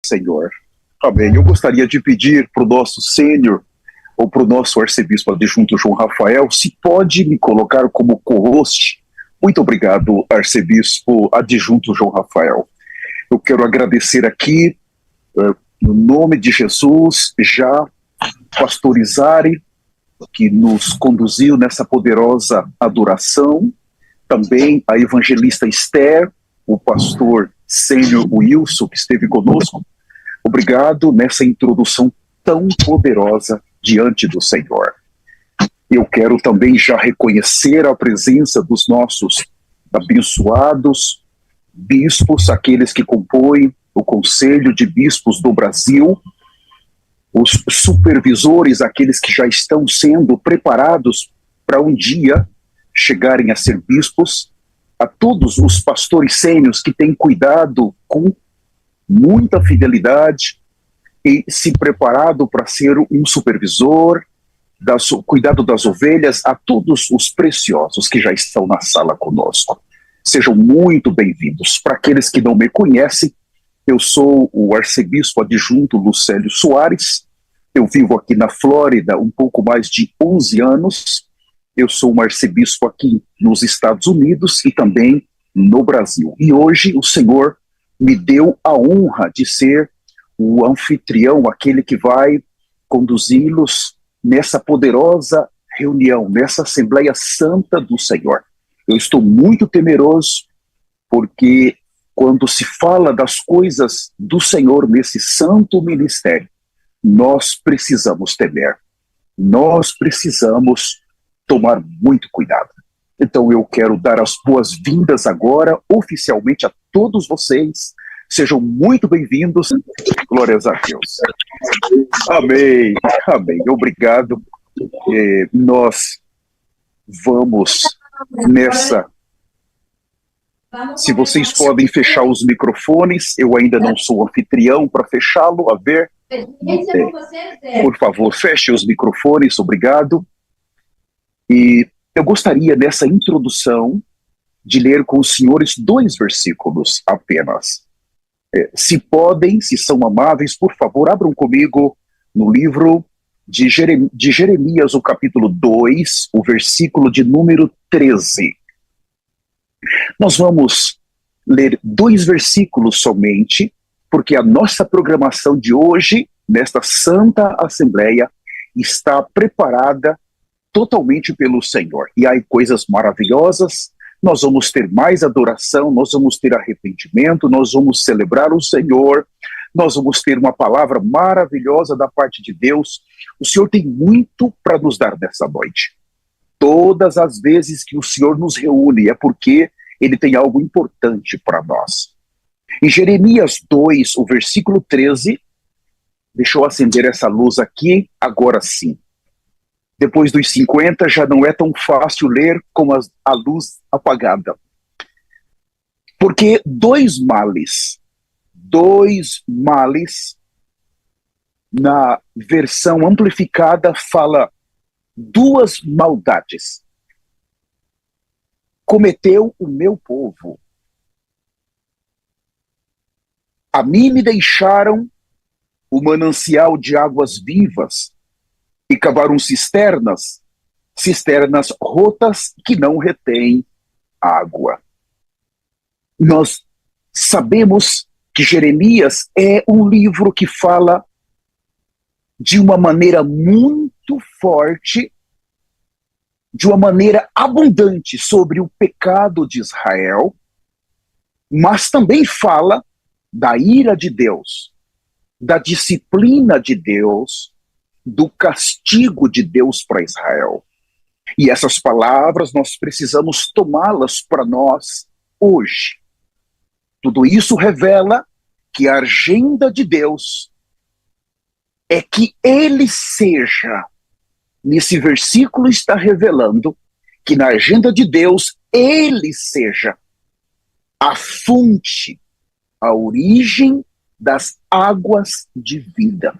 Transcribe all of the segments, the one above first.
Senhor. Amém. Eu gostaria de pedir para o nosso sênior ou para o nosso arcebispo adjunto João Rafael, se pode me colocar como co-host. Muito obrigado, arcebispo adjunto João Rafael. Eu quero agradecer aqui, no nome de Jesus, já pastor Izari, que nos conduziu nessa poderosa adoração, também a evangelista Esther, o pastor sênior Wilson, que esteve conosco. Obrigado nessa introdução tão poderosa diante do Senhor. Eu quero também já reconhecer a presença dos nossos abençoados bispos, aqueles que compõem o Conselho de Bispos do Brasil, os supervisores, aqueles que já estão sendo preparados para um dia chegarem a ser bispos, a todos os pastores sênios que têm cuidado com muita fidelidade e se preparado para ser um supervisor, cuidado das ovelhas, a todos os preciosos que já estão na sala conosco. Sejam muito bem-vindos. Para aqueles que não me conhecem, eu sou o arcebispo adjunto Lucélio Soares. Eu vivo aqui na Flórida um pouco mais de 11 anos. Eu sou um arcebispo aqui nos Estados Unidos e também no Brasil. E hoje o Senhor me deu a honra de ser o anfitrião, aquele que vai conduzi-los nessa poderosa reunião, nessa Assembleia Santa do Senhor. Eu estou muito temeroso, porque quando se fala das coisas do Senhor nesse santo ministério, nós precisamos temer, nós precisamos tomar muito cuidado. Então eu quero dar as boas-vindas agora, oficialmente, a todos vocês. Sejam muito bem-vindos. Glórias a Deus. Amém. Amém. Obrigado. Nós vamos nessa... Se vocês podem fechar os microfones, eu ainda não sou anfitrião para fechá-lo. A ver. Por favor, feche os microfones. Obrigado. E eu gostaria, nessa introdução, de ler com os senhores 2 versículos apenas. Se podem, se são amáveis, por favor, abram comigo no livro de Jeremias, o capítulo 2, o versículo de número 13. Nós vamos ler 2 versículos somente, porque a nossa programação de hoje, nesta Santa Assembleia, está preparada totalmente pelo Senhor. E há coisas maravilhosas. Nós vamos ter mais adoração, nós vamos ter arrependimento, nós vamos celebrar o Senhor, nós vamos ter uma palavra maravilhosa da parte de Deus. O Senhor tem muito para nos dar nessa noite. Todas as vezes que o Senhor nos reúne é porque Ele tem algo importante para nós. Em Jeremias 2, o versículo 13, deixa eu acender essa luz aqui, agora sim. Depois dos 50 já não é tão fácil ler com a luz apagada. Porque dois males, na versão amplificada fala 2 maldades. Cometeu o meu povo. A mim me deixaram o manancial de águas vivas, e cavaram cisternas rotas que não retêm água. Nós sabemos que Jeremias é um livro que fala de uma maneira muito forte, de uma maneira abundante sobre o pecado de Israel, mas também fala da ira de Deus, da disciplina de Deus, do castigo de Deus para Israel. E essas palavras nós precisamos tomá-las para nós hoje. Tudo isso revela que a agenda de Deus é que Ele seja, nesse versículo está revelando, que na agenda de Deus Ele seja a fonte, a origem das águas de vida,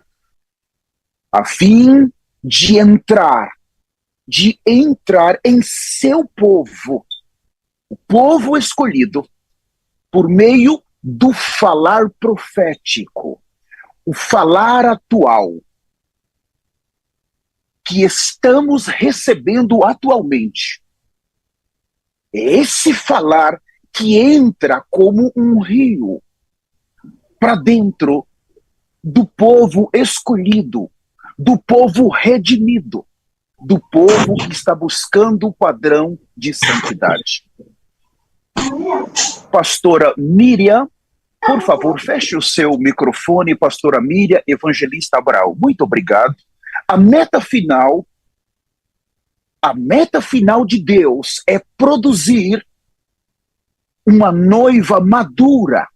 a fim de entrar em seu povo, o povo escolhido, por meio do falar profético, o falar atual que estamos recebendo atualmente, é esse falar que entra como um rio para dentro do povo escolhido, do povo redimido, do povo que está buscando o padrão de santidade. Pastora Miriam, por favor, feche o seu microfone, pastora Miriam, evangelista Abraão. Muito obrigado. A meta final de Deus é produzir uma noiva madura,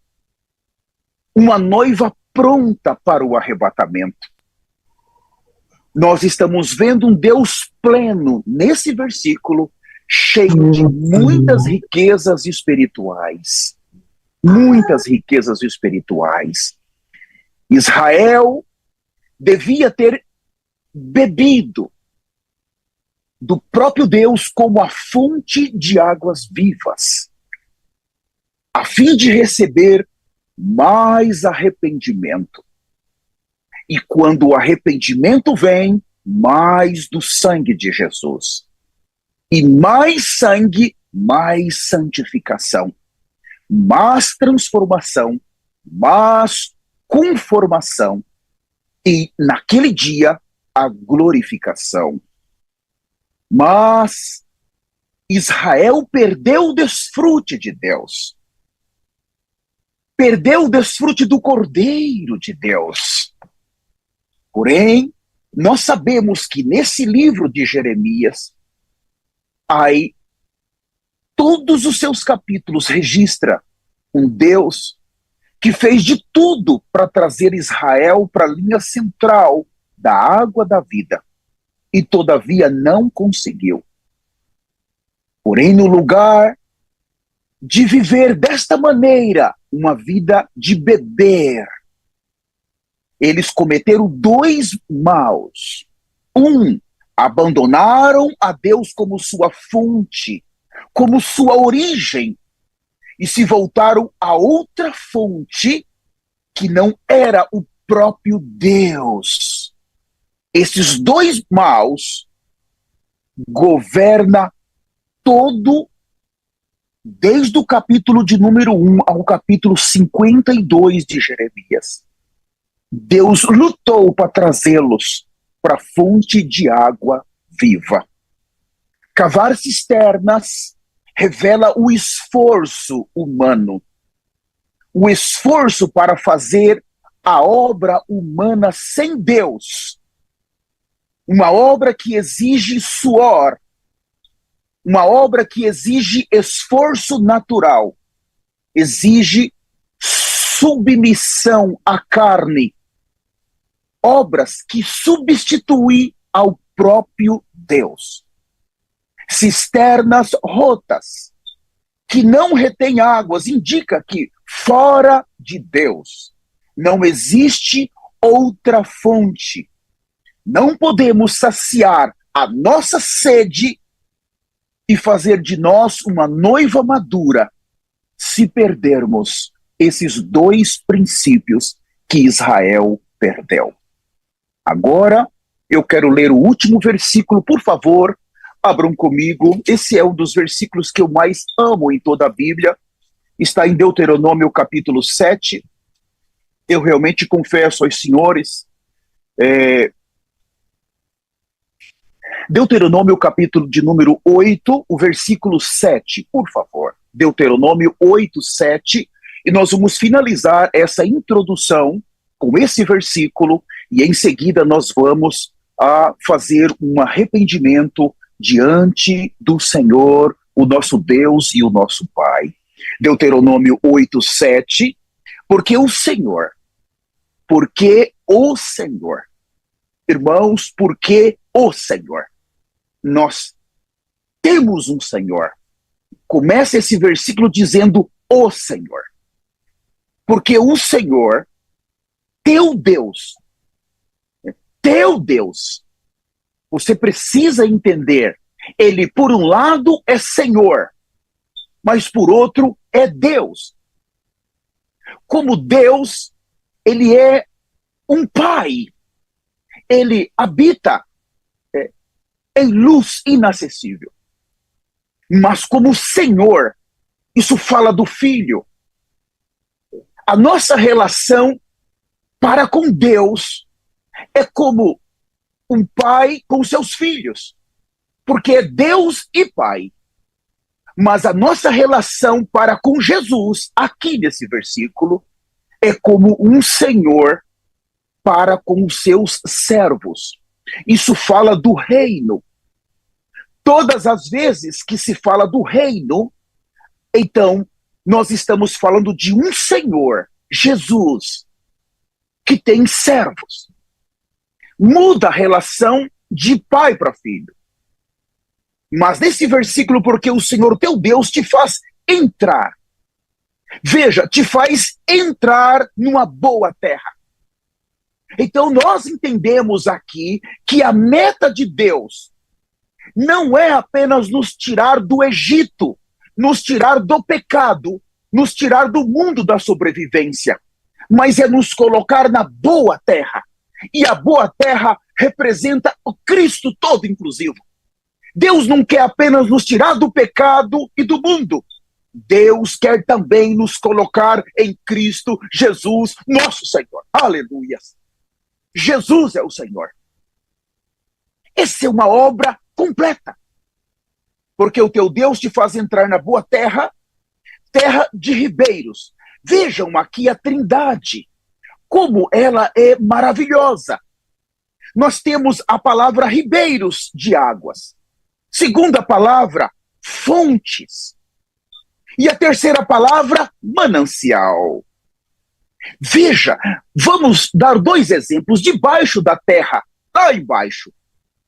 uma noiva pronta para o arrebatamento. Nós estamos vendo um Deus pleno nesse versículo, cheio de muitas riquezas espirituais. Muitas riquezas espirituais. Israel devia ter bebido do próprio Deus como a fonte de águas vivas, a fim de receber mais arrependimento. E quando o arrependimento vem, mais do sangue de Jesus. E mais sangue, mais santificação. Mais transformação, mais conformação. E naquele dia, a glorificação. Mas Israel perdeu o desfrute de Deus. Perdeu o desfrute do Cordeiro de Deus. Porém, nós sabemos que nesse livro de Jeremias, aí todos os seus capítulos registra um Deus que fez de tudo para trazer Israel para a linha central da água da vida. E todavia não conseguiu. Porém, no lugar de viver desta maneira, uma vida de beber, eles cometeram dois maus. Abandonaram a Deus como sua fonte, como sua origem, e se voltaram a outra fonte que não era o próprio Deus. Esses dois maus governam todo, desde o capítulo de número 1 ao capítulo 52 de Jeremias. Deus lutou para trazê-los para a fonte de água viva. Cavar cisternas revela o esforço humano, o esforço para fazer a obra humana sem Deus, uma obra que exige suor, uma obra que exige esforço natural, exige submissão à carne, obras que substituem ao próprio Deus. Cisternas rotas, que não retêm águas, indica que fora de Deus não existe outra fonte. Não podemos saciar a nossa sede e fazer de nós uma noiva madura se perdermos esses dois princípios que Israel perdeu. Agora, eu quero ler o último versículo, por favor, abram comigo. Esse é um dos versículos que eu mais amo em toda a Bíblia. Está em Deuteronômio capítulo 7. Eu realmente confesso aos senhores, Deuteronômio capítulo de número 8, o versículo 7, por favor. Deuteronômio 8, 7. E nós vamos finalizar essa introdução com esse versículo e em seguida nós vamos a fazer um arrependimento diante do Senhor, o nosso Deus e o nosso Pai. Deuteronômio 8, 7. Porque o Senhor, irmãos, porque o Senhor, nós temos um Senhor. Começa esse versículo dizendo o Senhor. Porque o Senhor, teu Deus, você precisa entender, ele por um lado é Senhor, mas por outro é Deus. Como Deus, ele é um pai, ele habita em luz inacessível. Mas como Senhor, isso fala do Filho. A nossa relação para com Deus é como um pai com seus filhos, porque é Deus e Pai. Mas a nossa relação para com Jesus, aqui nesse versículo, é como um Senhor para com os seus servos. Isso fala do reino. Todas as vezes que se fala do reino, então nós estamos falando de um Senhor, Jesus, que tem servos. Muda a relação de pai para filho. Mas nesse versículo, porque o Senhor teu Deus te faz entrar. Veja, te faz entrar numa boa terra. Então nós entendemos aqui que a meta de Deus não é apenas nos tirar do Egito, nos tirar do pecado, nos tirar do mundo da sobrevivência, mas é nos colocar na boa terra. E a boa terra representa o Cristo todo inclusivo. Deus não quer apenas nos tirar do pecado e do mundo. Deus quer também nos colocar em Cristo Jesus, nosso Senhor. Aleluia! Jesus é o Senhor. Essa é uma obra completa. Porque o teu Deus te faz entrar na boa terra, terra de ribeiros. Vejam aqui a Trindade, como ela é maravilhosa. Nós temos a palavra ribeiros de águas. Segunda palavra, fontes. E a terceira palavra, manancial. Veja, vamos dar dois exemplos. Debaixo da terra, lá embaixo,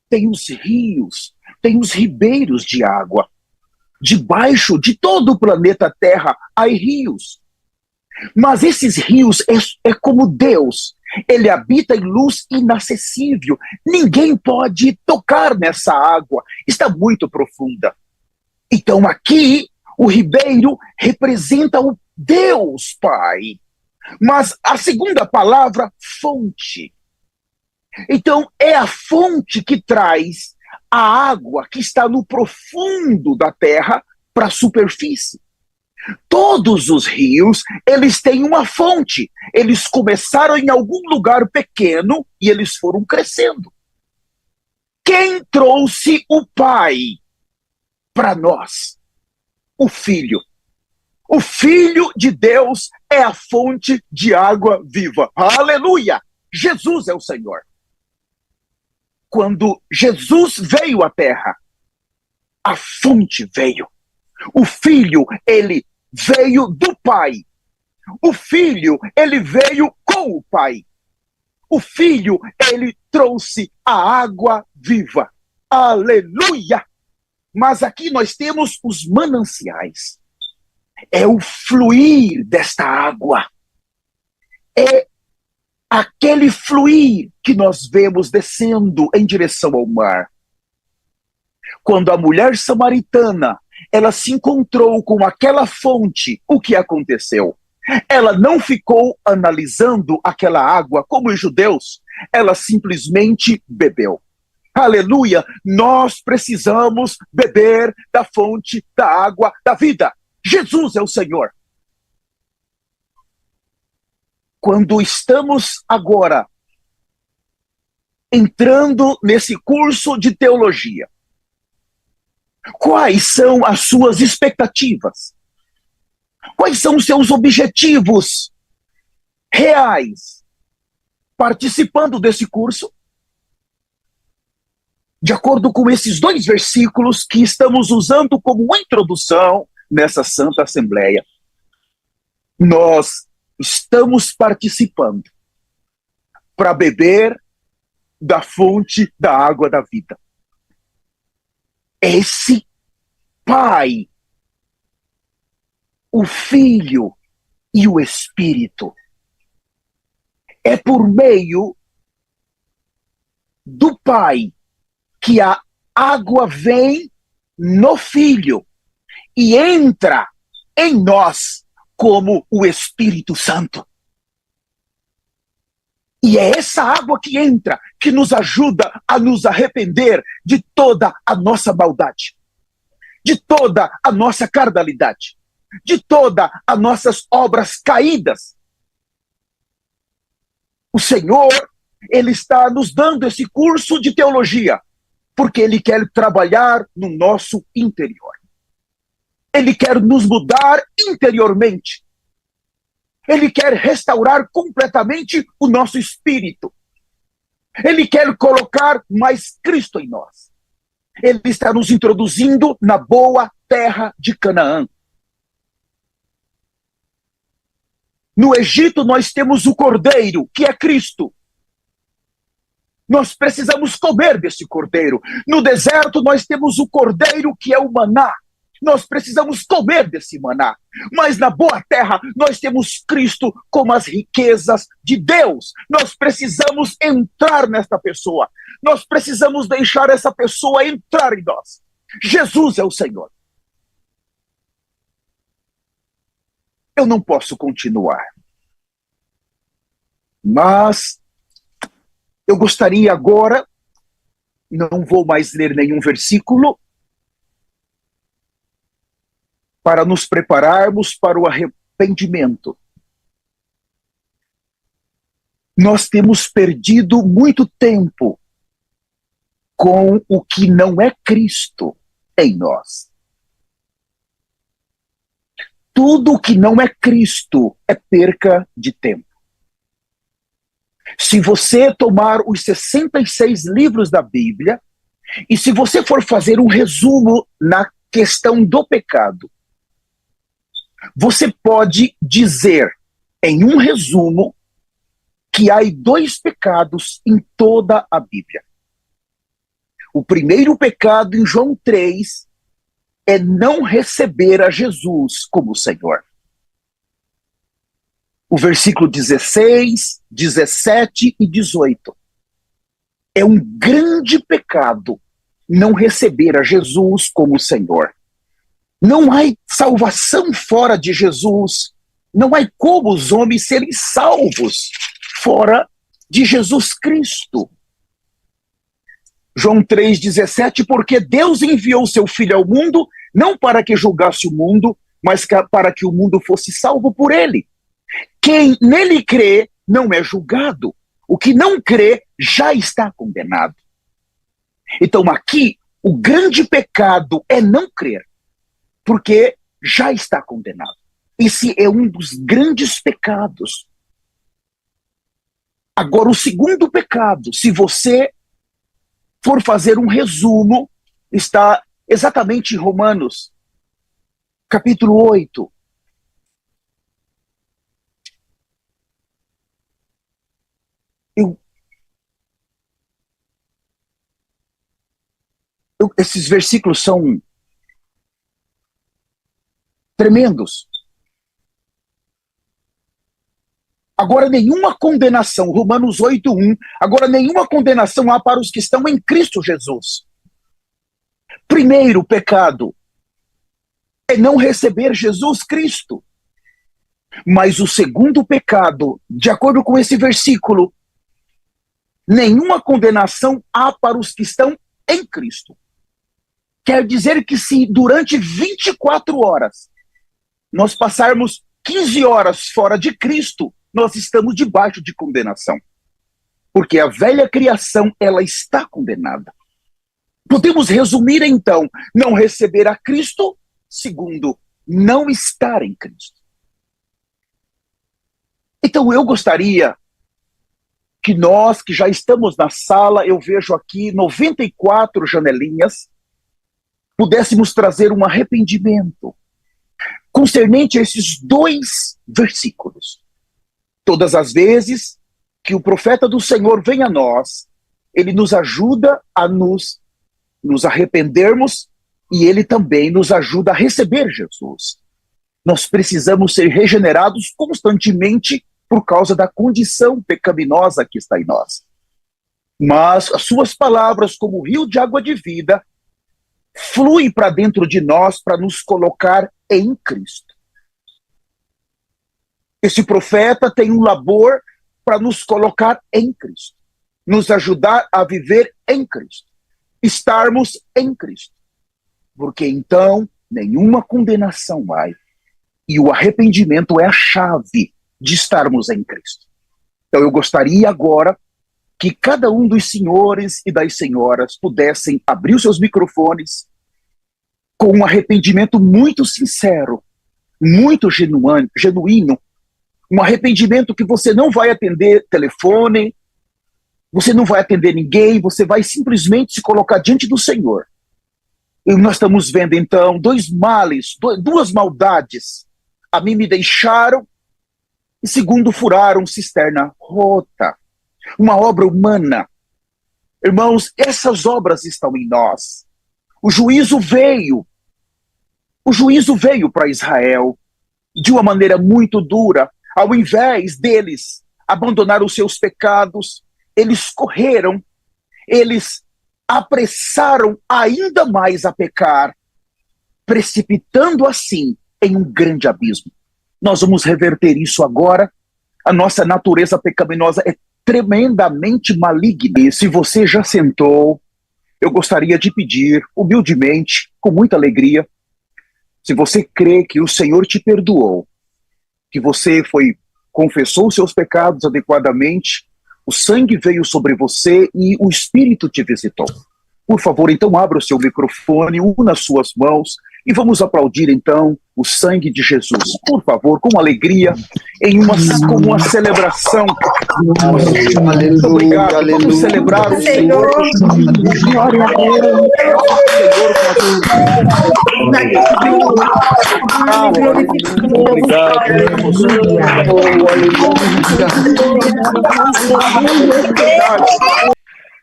tem os rios, tem os ribeiros de água. Debaixo de todo o planeta Terra, há rios. Mas esses rios é como Deus. Ele habita em luz inacessível. Ninguém pode tocar nessa água. Está muito profunda. Então aqui, o ribeiro representa o Deus Pai. Mas a segunda palavra, fonte. Então é a fonte que traz a água que está no profundo da terra para a superfície. Todos os rios, eles têm uma fonte. Eles começaram em algum lugar pequeno e eles foram crescendo. Quem trouxe o Pai para nós? O Filho. O Filho de Deus é a fonte de água viva. Aleluia! Jesus é o Senhor. Quando Jesus veio à terra, a fonte veio. O Filho, ele veio do Pai. O Filho, ele veio com o Pai. O Filho, ele trouxe a água viva. Aleluia! Mas aqui nós temos os mananciais. É o fluir desta água. É aquele fluir que nós vemos descendo em direção ao mar. Quando a mulher samaritana, ela se encontrou com aquela fonte, o que aconteceu? Ela não ficou analisando aquela água como os judeus, ela simplesmente bebeu. Aleluia! Nós precisamos beber da fonte da água da vida. Jesus é o Senhor. Quando estamos agora entrando nesse curso de teologia, quais são as suas expectativas? Quais são os seus objetivos reais participando desse curso? De acordo com esses dois versículos que estamos usando como introdução nessa Santa Assembleia, nós estamos participando para beber da fonte da água da vida. Esse Pai, o Filho e o Espírito, é por meio do Pai que a água vem no Filho e entra em nós como o Espírito Santo. E é essa água que entra, que nos ajuda a nos arrepender de toda a nossa maldade, de toda a nossa carnalidade, de todas as nossas obras caídas. O Senhor, Ele está nos dando esse curso de teologia, porque Ele quer trabalhar no nosso interior. Ele quer nos mudar interiormente. Ele quer restaurar completamente o nosso espírito. Ele quer colocar mais Cristo em nós. Ele está nos introduzindo na boa terra de Canaã. No Egito nós temos o cordeiro, que é Cristo. Nós precisamos comer desse cordeiro. No deserto nós temos o cordeiro, que é o maná. Nós precisamos comer desse maná. Mas na boa terra nós temos Cristo como as riquezas de Deus. Nós precisamos entrar nesta pessoa. Nós precisamos deixar essa pessoa entrar em nós. Jesus é o Senhor. Eu não posso continuar. Mas eu gostaria agora, não vou mais ler nenhum versículo, para nos prepararmos para o arrependimento. Nós temos perdido muito tempo com o que não é Cristo em nós. Tudo que não é Cristo é perca de tempo. Se você tomar os 66 livros da Bíblia, e se você for fazer um resumo na questão do pecado, você pode dizer, em um resumo, que há 2 pecados em toda a Bíblia. O primeiro pecado, em João 3, é não receber a Jesus como Senhor. O versículo 16, 17 e 18. É um grande pecado não receber a Jesus como Senhor. Não há salvação fora de Jesus. Não há como os homens serem salvos fora de Jesus Cristo. João 3,17, porque Deus enviou seu Filho ao mundo, não para que julgasse o mundo, mas para que o mundo fosse salvo por ele. Quem nele crê não é julgado. O que não crê já está condenado. Então aqui, o grande pecado é não crer, porque já está condenado. Esse é um dos grandes pecados. Agora, o segundo pecado, se você for fazer um resumo, está exatamente em Romanos, capítulo 8. Esses versículos são tremendos. Agora nenhuma condenação, Romanos 8:1, agora nenhuma condenação há para os que estão em Cristo Jesus. Primeiro pecado é não receber Jesus Cristo. Mas o segundo pecado, de acordo com esse versículo, nenhuma condenação há para os que estão em Cristo. Quer dizer que se durante 24 horas nós passarmos 15 horas fora de Cristo, nós estamos debaixo de condenação. Porque a velha criação, ela está condenada. Podemos resumir então, não receber a Cristo, segundo, não estar em Cristo. Então eu gostaria que nós, que já estamos na sala, eu vejo aqui 94 janelinhas, pudéssemos trazer um arrependimento concernente a esses 2 versículos. Todas as vezes que o profeta do Senhor vem a nós, ele nos ajuda a nos arrependermos e ele também nos ajuda a receber Jesus. Nós precisamos ser regenerados constantemente por causa da condição pecaminosa que está em nós. Mas as suas palavras, como o rio de água de vida, fluem para dentro de nós para nos colocar em Cristo. Esse profeta tem um labor para nos colocar em Cristo, nos ajudar a viver em Cristo, estarmos em Cristo. Porque então nenhuma condenação mais. E o arrependimento é a chave de estarmos em Cristo. Então eu gostaria agora que cada um dos senhores e das senhoras pudessem abrir os seus microfones com um arrependimento muito sincero, muito genuíno, um arrependimento que você não vai atender telefone, você não vai atender ninguém, você vai simplesmente se colocar diante do Senhor. E nós estamos vendo então dois males, duas maldades. A mim me deixaram e segundo furaram cisterna rota. Uma obra humana. Irmãos, essas obras estão em nós. O juízo veio para Israel de uma maneira muito dura. Ao invés deles abandonar os seus pecados, eles correram, eles apressaram ainda mais a pecar, precipitando assim em um grande abismo. Nós vamos reverter isso agora. A nossa natureza pecaminosa é tremendamente maligna. E se você já sentou, eu gostaria de pedir, humildemente, com muita alegria, se você crê que o Senhor te perdoou, que você confessou os seus pecados adequadamente, o sangue veio sobre você e o Espírito te visitou. Por favor, então abra o seu microfone, una suas mãos e vamos aplaudir então o sangue de Jesus. Por favor, com alegria, como uma celebração. Muito obrigado. Aleluia, Vamos celebrar o Senhor. Glória a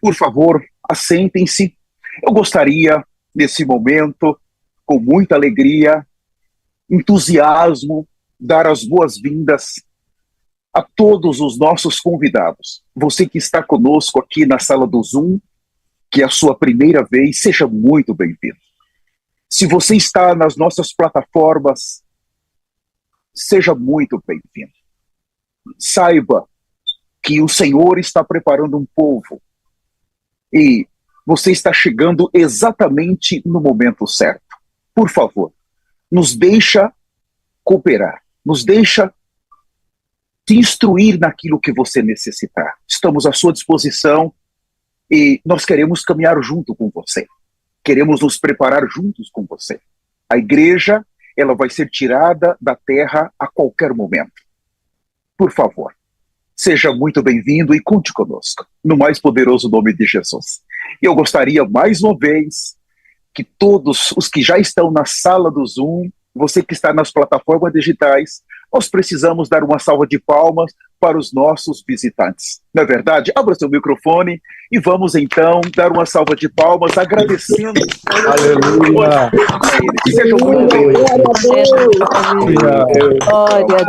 Por favor, assentem-se. Eu gostaria, nesse momento, com muita alegria, entusiasmo, dar as boas-vindas a todos os nossos convidados. Você que está conosco aqui na sala do Zoom, que é a sua primeira vez, seja muito bem-vindo. Se você está nas nossas plataformas, seja muito bem-vindo. Saiba que o Senhor está preparando um povo e você está chegando exatamente no momento certo. Por favor, nos deixa cooperar, nos deixa te instruir naquilo que você necessitar. Estamos à sua disposição e nós queremos caminhar junto com você. Queremos nos preparar juntos com você. A igreja, ela vai ser tirada da terra a qualquer momento. Por favor, seja muito bem-vindo e conte conosco, no mais poderoso nome de Jesus. E eu gostaria, mais uma vez, que todos os que já estão na sala do Zoom, você que está nas plataformas digitais, nós precisamos dar uma salva de palmas para os nossos visitantes. Não é verdade? Abra seu microfone e vamos então dar uma salva de palmas, agradecendo. Aleluia! Sejam muito bem-vindos. Glória a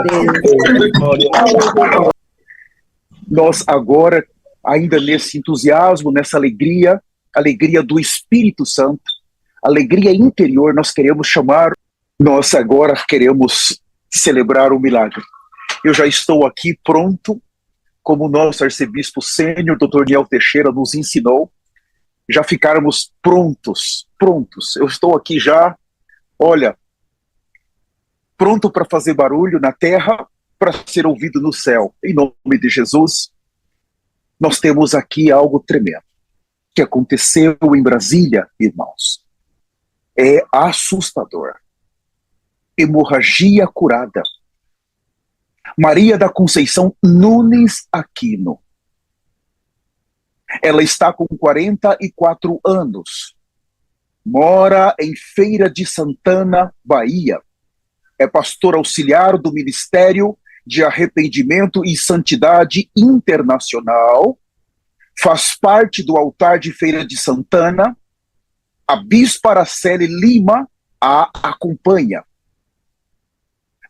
Deus. Nós agora, ainda nesse entusiasmo, nessa alegria do Espírito Santo, alegria interior, nós agora queremos celebrar o milagre. Eu já estou aqui pronto, como o nosso arcebispo sênior, Dr. Niel Teixeira, nos ensinou, já ficarmos prontos. Eu estou aqui já, olha, pronto para fazer barulho na terra, para ser ouvido no céu. Em nome de Jesus, nós temos aqui algo tremendo que aconteceu em Brasília, irmãos. É assustador. Hemorragia curada. Maria da Conceição Nunes Aquino. Ela está com 44 anos. Mora em Feira de Santana, Bahia. É pastor auxiliar do Ministério de Arrependimento e Santidade Internacional. Faz parte do altar de Feira de Santana. A bispa Araceli Lima a acompanha.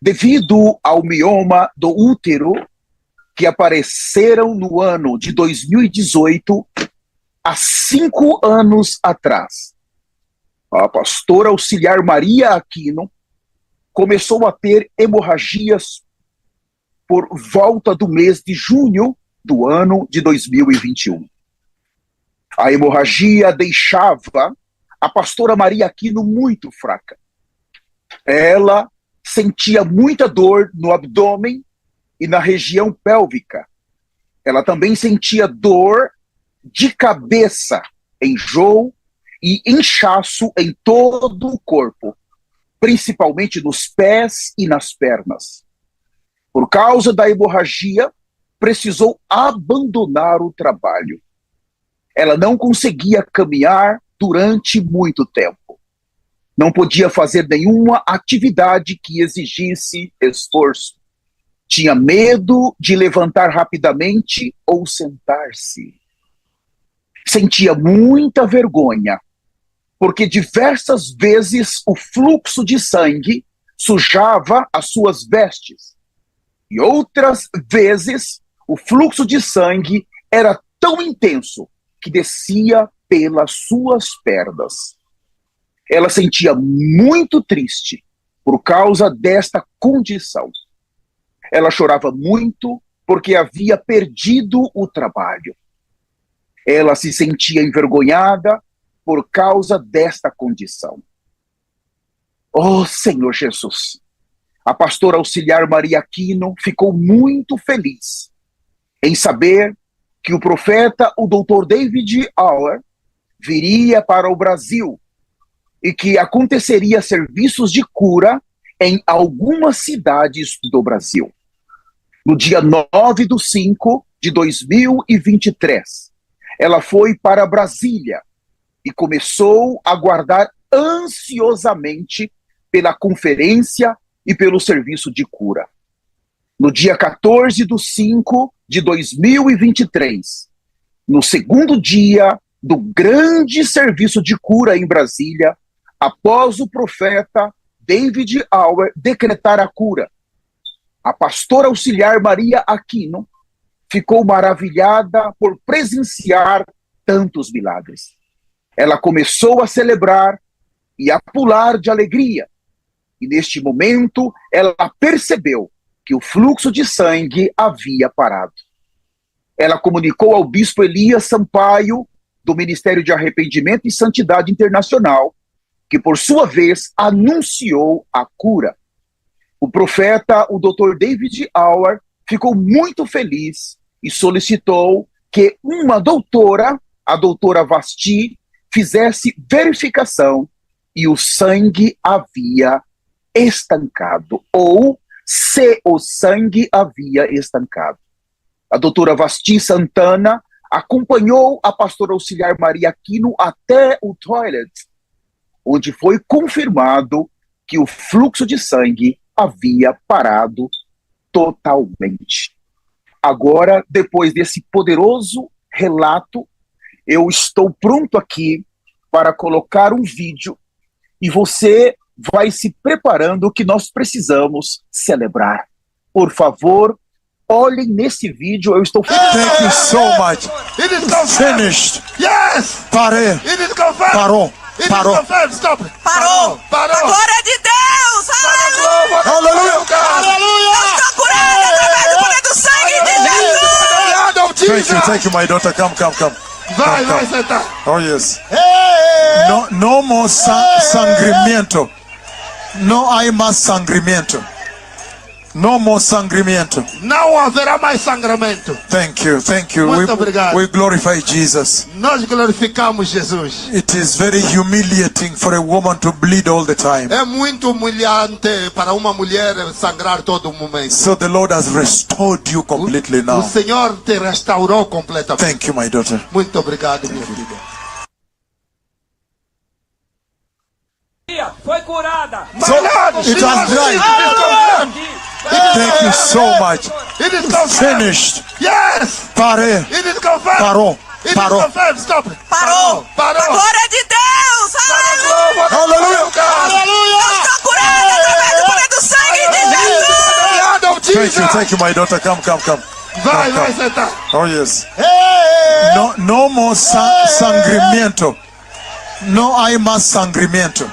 Devido ao mioma do útero, que apareceram no ano de 2018, há 5 anos atrás, a pastora auxiliar Maria Aquino começou a ter hemorragias por volta do mês de junho do ano de 2021. A hemorragia deixava a pastora Maria Aquino muito fraca. Ela sentia muita dor no abdômen e na região pélvica. Ela também sentia dor de cabeça, enjoo e inchaço em todo o corpo, principalmente nos pés e nas pernas. Por causa da hemorragia, precisou abandonar o trabalho. Ela não conseguia caminhar durante muito tempo. Não podia fazer nenhuma atividade que exigisse esforço. Tinha medo de levantar rapidamente ou sentar-se. Sentia muita vergonha, porque diversas vezes o fluxo de sangue sujava as suas vestes. E outras vezes o fluxo de sangue era tão intenso que descia pelas suas pernas. Ela sentia muito triste por causa desta condição. Ela chorava muito porque havia perdido o trabalho. Ela se sentia envergonhada por causa desta condição. Oh, Senhor Jesus! A pastora auxiliar Maria Aquino ficou muito feliz em saber que o profeta, o Dr. David Auer, viria para o Brasil e que aconteceria serviços de cura em algumas cidades do Brasil. No dia 9/5/2023, ela foi para Brasília e começou a aguardar ansiosamente pela conferência e pelo serviço de cura. No dia 14/5/2023, no segundo dia do grande serviço de cura em Brasília, após o profeta David Auer decretar a cura, a pastora auxiliar Maria Aquino ficou maravilhada por presenciar tantos milagres. Ela começou a celebrar e a pular de alegria. E neste momento, ela percebeu que o fluxo de sangue havia parado. Ela comunicou ao bispo Elias Sampaio, do Ministério de Arrependimento e Santidade Internacional, que por sua vez anunciou a cura. O profeta, o Dr. David Auer, ficou muito feliz e solicitou que uma doutora, a doutora Vasti, fizesse verificação e o sangue havia estancado, ou se o sangue havia estancado. A doutora Vasti Santana acompanhou a pastora auxiliar Maria Aquino até o toilet, onde foi confirmado que o fluxo de sangue havia parado totalmente. Agora, depois desse poderoso relato, eu estou pronto aqui para colocar um vídeo e você vai se preparando que nós precisamos celebrar. Por favor, olhem nesse vídeo, eu estou... Thank you so much. It is confirmed. Finished. Yes. Parei. It is confirmed. Parou. It Parou. is confirmed. Stop. Parou! Parou. A glória de Deus! Aleluia! Aleluia. Eu estou curado através do poder do sangue de Jesus! Thank you, my daughter. Come. Vai Come. sentar. Oh, yes. No more sangramento. No hay más sangramento. No more sangramento. Não haverá mais sangramento. Thank you. Muito obrigado. We glorify Jesus. Nós glorificamos Jesus. It is very humiliating for a woman to bleed all the time. É muito humilhante para uma mulher sangrar todo momento. So the Lord has restored you completely O now. Senhor te restaurou completamente. Thank you, my daughter. Muito obrigado, minha filha. Foi curada. So it has dried. Thank you so much. It is confirmed. Finished. Yes. Parei. It is confirmed. Parou. It Parou. is confirmed. Stop. Parou! Parou. A glória de Deus! Aleluia! Aleluia. Eu estou curado através do poder do sangue de Jesus! Thank you, my daughter. Come. Vai sentar. Oh, yes. No more sangramento. No hay más sangramento.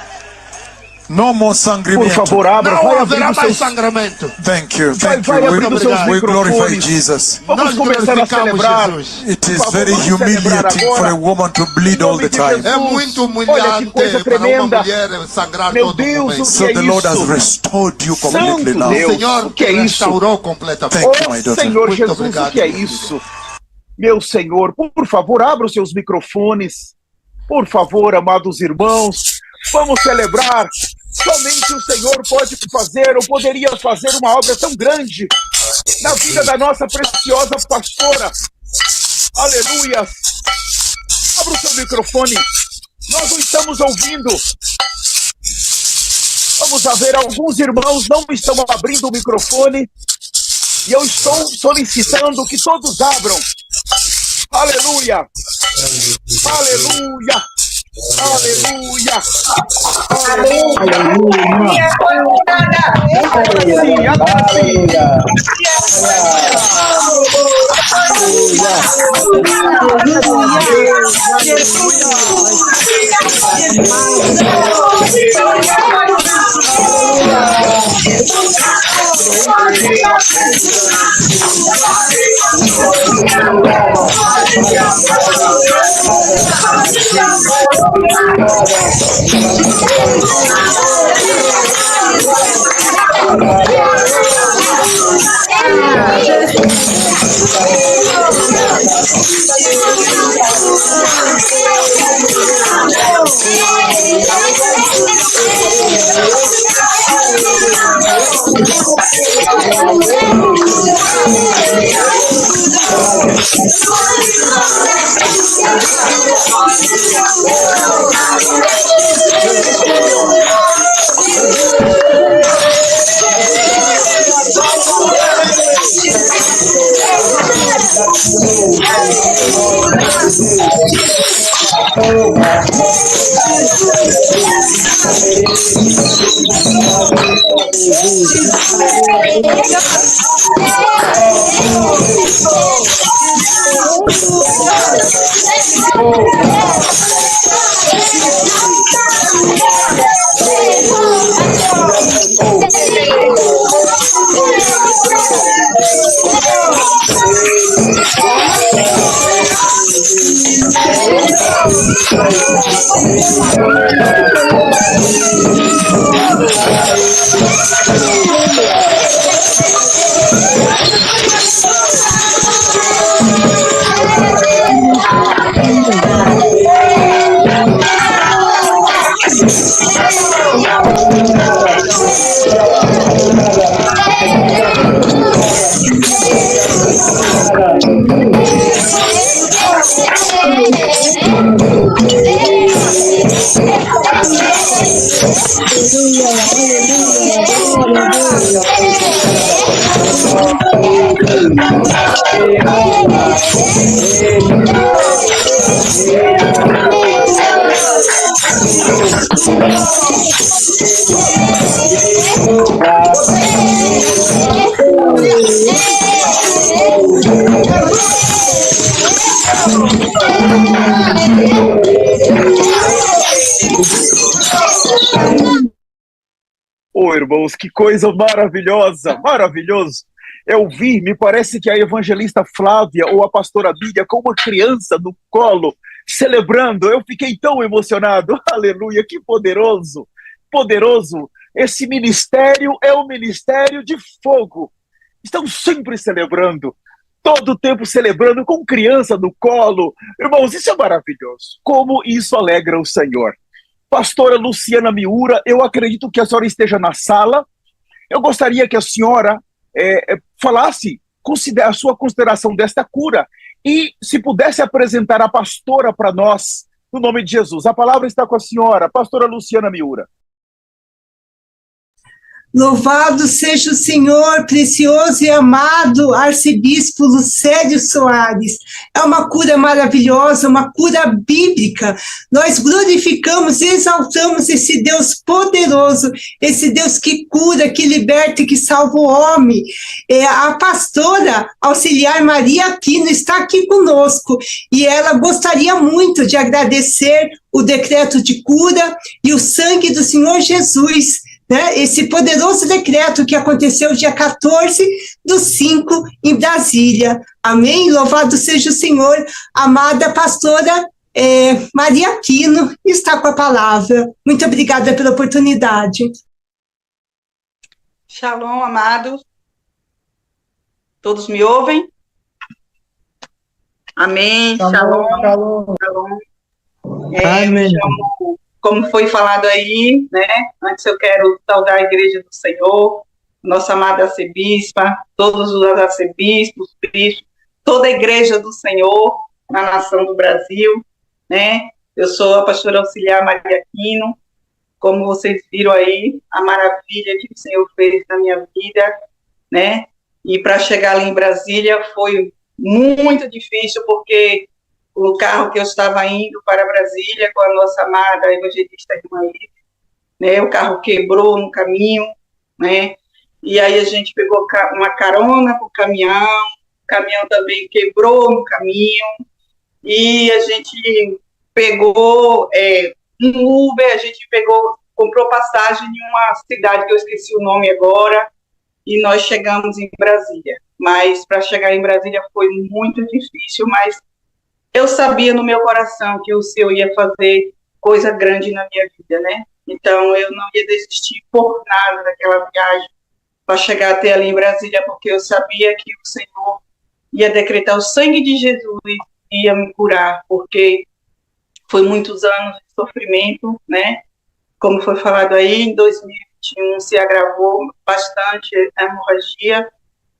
No more Por sangramento. favor, abra, Não vai haverá abrindo mais seus... sangramento. Thank you. Vai, Thank vai you. abrindo seus We glorify microfones. Jesus. Vamos Nós começar a glorificamos celebrar. Jesus. It Por is favor, very vamos celebrar humiliating for agora. a woman to Em bleed all nome the de time. Jesus. É muito Olha que humilhante coisa para uma tremenda. mulher sangrar Meu todo Deus, momento. o que So é the Lord has isso? restored you completely Santo now. O Deus, Senhor o que é isso? restaurou completamente. Thank you, my Oh, daughter. Senhor Muito Jesus, obrigado, o que é meu filho. isso? Meu Senhor, por favor, abra os seus microfones. Por favor, amados irmãos, vamos celebrar. Somente o Senhor pode fazer, ou poderia fazer uma obra tão grande na vida da nossa preciosa pastora. Aleluia. Abra o seu microfone. Nós não estamos ouvindo. Vamos ver, alguns irmãos não estão abrindo o microfone. E eu estou solicitando que todos abram. Aleluia. Aleluia. Aleluia. Aleluia. Agora sim, agora sim. Oh, irmãos, que coisa maravilhosa, maravilhoso. Eu vi, me parece que a evangelista Flávia ou a pastora Bíblia com uma criança no colo, celebrando. Eu fiquei tão emocionado. Aleluia, que poderoso, poderoso. Esse ministério é um ministério de fogo. Estão sempre celebrando, todo o tempo celebrando com criança no colo. Irmãos, isso é maravilhoso. Como isso alegra o Senhor. Pastora Luciana Miura, eu acredito que a senhora esteja na sala. Eu gostaria que a senhora falasse a sua consideração desta cura e se pudesse apresentar a pastora para nós, no nome de Jesus. A palavra está com a senhora, pastora Luciana Miura. Louvado seja o Senhor, precioso e amado arcebispo Lucélio Soares. É uma cura maravilhosa, uma cura bíblica. Nós glorificamos e exaltamos esse Deus poderoso, esse Deus que cura, que liberta e que salva o homem. A pastora auxiliar Maria Aquino está aqui conosco e ela gostaria muito de agradecer o decreto de cura e o sangue do Senhor Jesus, né? Esse poderoso decreto que aconteceu dia 14/5 em Brasília. Amém? Louvado seja o Senhor. Amada pastora Maria Aquino está com a palavra. Muito obrigada pela oportunidade. Shalom, amados. Todos me ouvem? Amém. Shalom. Shalom. Amém. Como foi falado aí, né? Antes eu quero saudar a Igreja do Senhor, nossa amada arcebispa, todos os arcebispos, bispos, toda a Igreja do Senhor na nação do Brasil, né? Eu sou a pastora auxiliar Maria Aquino. Como vocês viram aí, a maravilha que o Senhor fez na minha vida, né? E para chegar ali em Brasília foi muito difícil, porque o carro que eu estava indo para Brasília com a nossa amada evangelista irmã Ive, né, o carro quebrou no caminho, né, e aí a gente pegou uma carona com o caminhão também quebrou no caminho, e a gente pegou um Uber, a gente comprou passagem em uma cidade que eu esqueci o nome agora, e nós chegamos em Brasília. Mas para chegar em Brasília foi muito difícil, mas eu sabia no meu coração que o Senhor ia fazer coisa grande na minha vida, né? Então, eu não ia desistir por nada daquela viagem para chegar até ali em Brasília, porque eu sabia que o Senhor ia decretar o sangue de Jesus e ia me curar, porque foi muitos anos de sofrimento, né? Como foi falado aí, em 2021 se agravou bastante a hemorragia,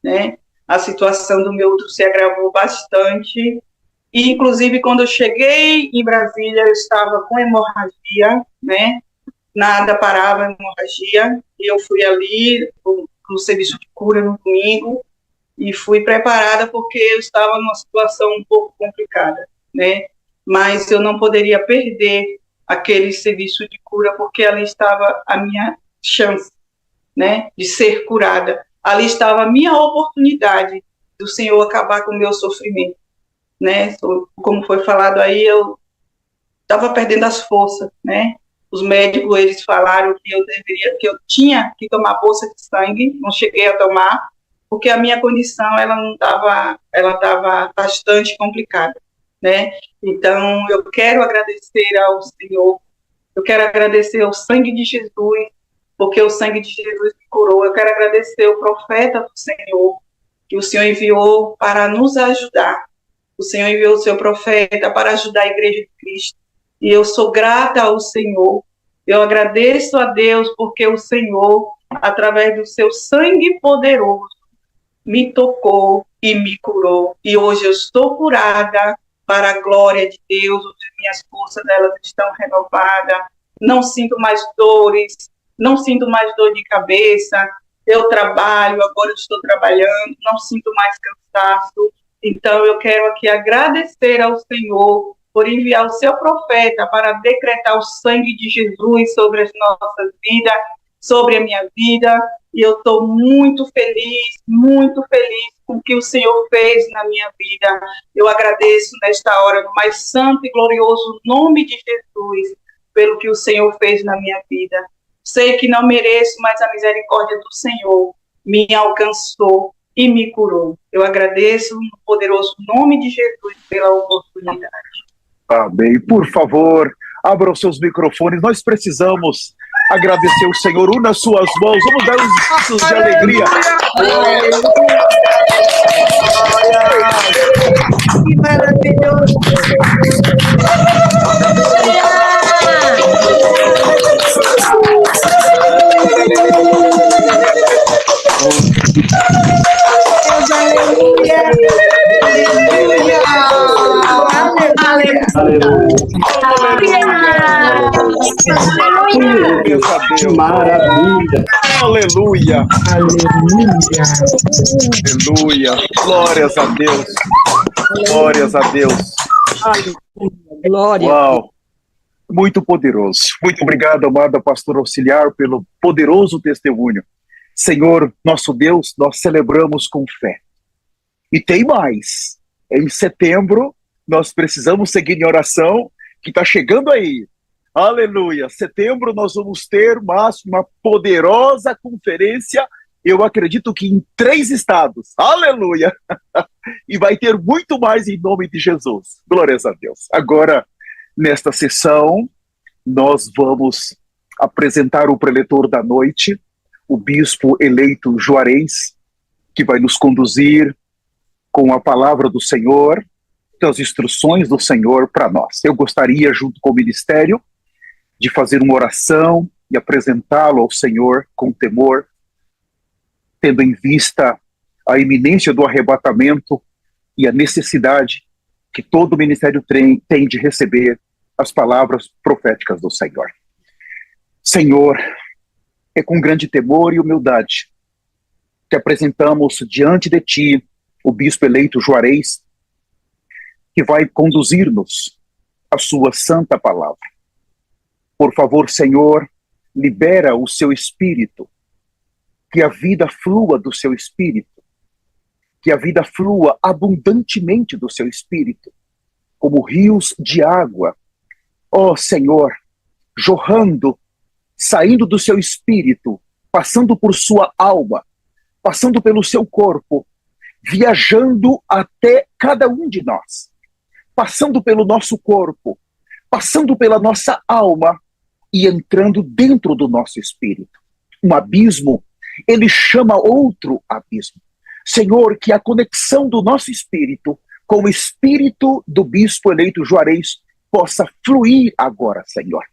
né? A situação do meu útero se agravou bastante. E, inclusive, quando eu cheguei em Brasília, eu estava com hemorragia, né? Nada parava a hemorragia. E eu fui ali no serviço de cura no domingo e fui preparada porque eu estava numa situação um pouco complicada, né? Mas eu não poderia perder aquele serviço de cura porque ali estava a minha chance, né? De ser curada. Ali estava a minha oportunidade do Senhor acabar com o meu sofrimento, né? Como foi falado aí, eu estava perdendo as forças, né? Os médicos, eles falaram que eu tinha que tomar bolsa de sangue, não cheguei a tomar, porque a minha condição, ela estava bastante complicada, né? Então, eu quero agradecer ao Senhor, eu quero agradecer ao sangue de Jesus, porque o sangue de Jesus me curou. Eu quero agradecer o profeta do Senhor, que o Senhor enviou para nos ajudar. O Senhor enviou o seu profeta para ajudar a Igreja de Cristo. E eu sou grata ao Senhor. Eu agradeço a Deus porque o Senhor, através do seu sangue poderoso, me tocou e me curou. E hoje eu estou curada para a glória de Deus. As minhas forças elas estão renovadas. Não sinto mais dores, não sinto mais dor de cabeça. Eu trabalho, agora eu estou trabalhando, não sinto mais cansaço. Então, eu quero aqui agradecer ao Senhor por enviar o seu profeta para decretar o sangue de Jesus sobre as nossas vidas, sobre a minha vida. E eu estou muito feliz com o que o Senhor fez na minha vida. Eu agradeço nesta hora, no mais santo e glorioso nome de Jesus, pelo que o Senhor fez na minha vida. Sei que não mereço, mas a misericórdia do Senhor me alcançou e me curou. Eu agradeço no poderoso nome de Jesus pela oportunidade. Amém. Por favor, abram seus microfones. Nós precisamos agradecer o Senhor. Una suas mãos. Vamos dar uns passos de alegria. Que maravilhoso! Aleluia! Aleluia! Aleluia! Glórias a Deus. Maravilha. Aleluia. Aleluia. Glórias a Deus. Glórias a Deus. Glória. Uau. Muito poderoso. Muito obrigado, amada pastora auxiliar, pelo poderoso testemunho. Senhor, nosso Deus, nós celebramos com fé. E tem mais. Em setembro, nós precisamos seguir em oração, que está chegando aí. Aleluia. Setembro nós vamos ter uma poderosa conferência, eu acredito que em 3 estados. Aleluia. E vai ter muito mais em nome de Jesus. Glórias a Deus. Agora, nesta sessão, nós vamos apresentar o preletor da noite, o bispo eleito Juarez, que vai nos conduzir com a palavra do Senhor, as instruções do Senhor para nós. Eu gostaria, junto com o ministério, de fazer uma oração e apresentá-lo ao Senhor com temor, tendo em vista a iminência do arrebatamento e a necessidade que todo ministério tem de receber as palavras proféticas do Senhor. Senhor, é com grande temor e humildade que apresentamos diante de Ti o bispo eleito Juarez, que vai conduzir-nos à Sua santa palavra. Por favor, Senhor, libera o Seu Espírito, que a vida flua do Seu Espírito, que a vida flua abundantemente do Seu Espírito, como rios de água. Ó Senhor, jorrando, saindo do Seu Espírito, passando por sua alma, passando pelo seu corpo, viajando até cada um de nós, passando pelo nosso corpo, passando pela nossa alma e entrando dentro do nosso espírito. Um abismo, ele chama outro abismo. Senhor, que a conexão do nosso espírito com o espírito do bispo eleito Juarez possa fluir agora, Senhor.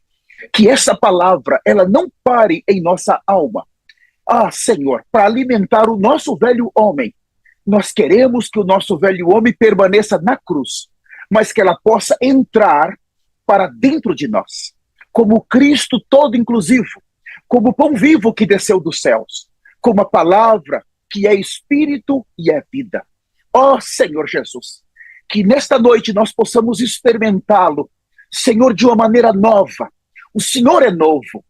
Que essa palavra, ela não pare em nossa alma. Ah, Senhor, para alimentar o nosso velho homem, nós queremos que o nosso velho homem permaneça na cruz, mas que ela possa entrar para dentro de nós, como Cristo todo inclusivo, como o pão vivo que desceu dos céus, como a palavra que é espírito e é vida. Ó Senhor Jesus, que nesta noite nós possamos experimentá-lo, Senhor, de uma maneira nova. O Senhor é novo,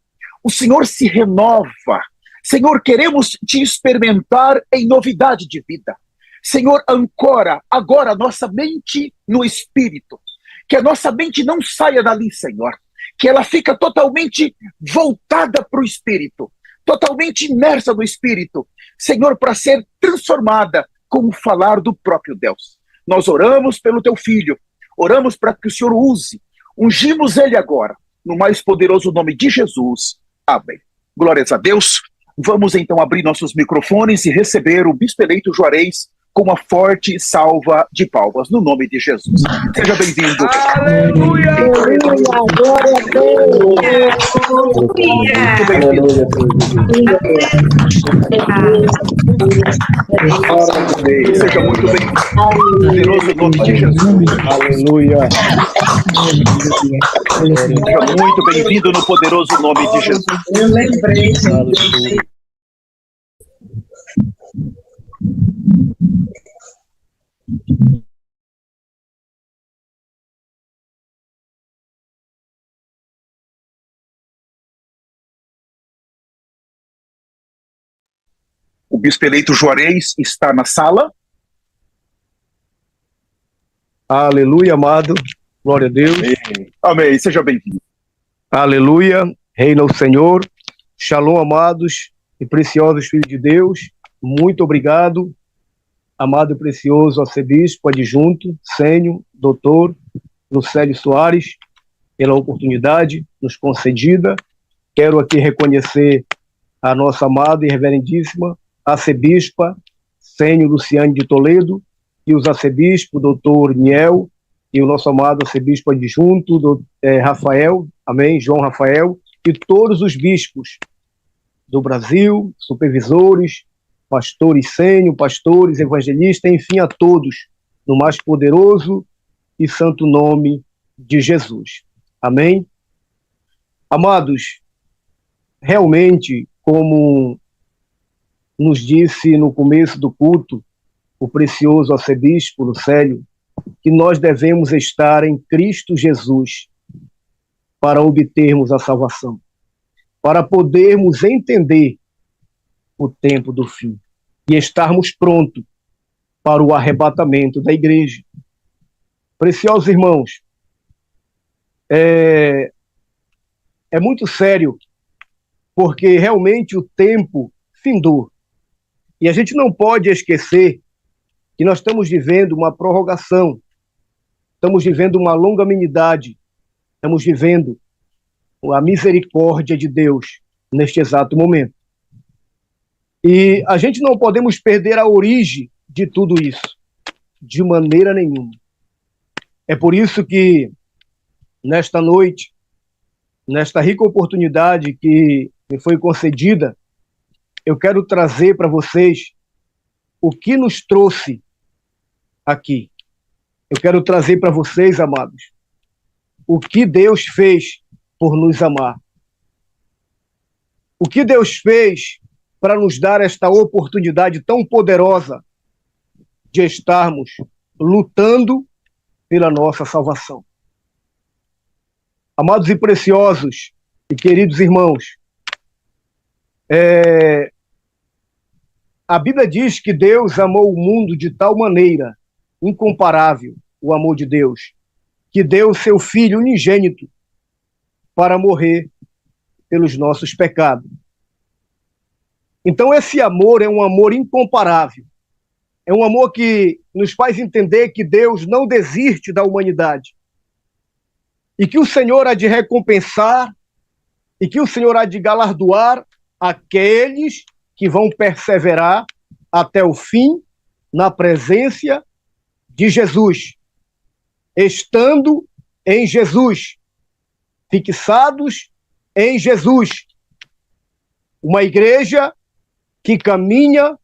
o Senhor se renova. Senhor, queremos te experimentar em novidade de vida. Senhor, ancora agora a nossa mente no Espírito. Que a nossa mente não saia dali, Senhor. Que ela fica totalmente voltada para o Espírito. Totalmente imersa no Espírito. Senhor, para ser transformada com o falar do próprio Deus. Nós oramos pelo teu Filho. Oramos para que o Senhor use. Ungimos ele agora. No mais poderoso nome de Jesus. Amém. Glórias a Deus. Vamos então abrir nossos microfones e receber o bispo eleito Juarez com uma forte salva de palmas, no nome de Jesus. Seja bem-vindo. Aleluia! Glória a Deus. Muito bem-vindo. Seja muito bem-vindo. Poderoso nome de Jesus. Aleluia! Seja muito bem-vindo no poderoso nome de Jesus. Eu lembrei. Aleluia! O bispo eleito Juarez está na sala. Aleluia, amado. Glória a Deus. Amém. Seja bem-vindo. Aleluia. Reina o Senhor. Shalom, amados e preciosos filhos de Deus. Muito obrigado, amado e precioso arcebispo adjunto, sênior, doutor Lucélio Soares, pela oportunidade nos concedida. Quero aqui reconhecer a nossa amada e reverendíssima arcebispa sênior Luciane de Toledo e os arcebispos, doutor Niel, e o nosso amado arcebispo adjunto, Rafael, amém, João Rafael, e todos os bispos do Brasil, supervisores, pastores sênior, pastores, evangelistas, enfim, a todos, no mais poderoso e santo nome de Jesus. Amém? Amados, realmente, como nos disse no começo do culto o precioso arcebispo Lucélio, que nós devemos estar em Cristo Jesus para obtermos a salvação, para podermos entender o tempo do fim e estarmos prontos para o arrebatamento da igreja. Preciosos irmãos, é muito sério, porque realmente o tempo findou. E a gente não pode esquecer que nós estamos vivendo uma prorrogação, estamos vivendo uma longanimidade, estamos vivendo a misericórdia de Deus neste exato momento. E a gente não podemos perder a origem de tudo isso, de maneira nenhuma. É por isso que, nesta noite, nesta rica oportunidade que me foi concedida, eu quero trazer para vocês o que nos trouxe aqui. Eu quero trazer para vocês, amados, o que Deus fez por nos amar. O que Deus fez para nos dar esta oportunidade tão poderosa de estarmos lutando pela nossa salvação. Amados e preciosos e queridos irmãos, a Bíblia diz que Deus amou o mundo de tal maneira, incomparável, o amor de Deus, que deu o seu Filho unigênito para morrer pelos nossos pecados. Então esse amor é um amor incomparável. É um amor que nos faz entender que Deus não desiste da humanidade. E que o Senhor há de recompensar, e que o Senhor há de galardoar aqueles que vão perseverar até o fim na presença de Jesus, estando em Jesus, fixados em Jesus. Uma igreja que caminha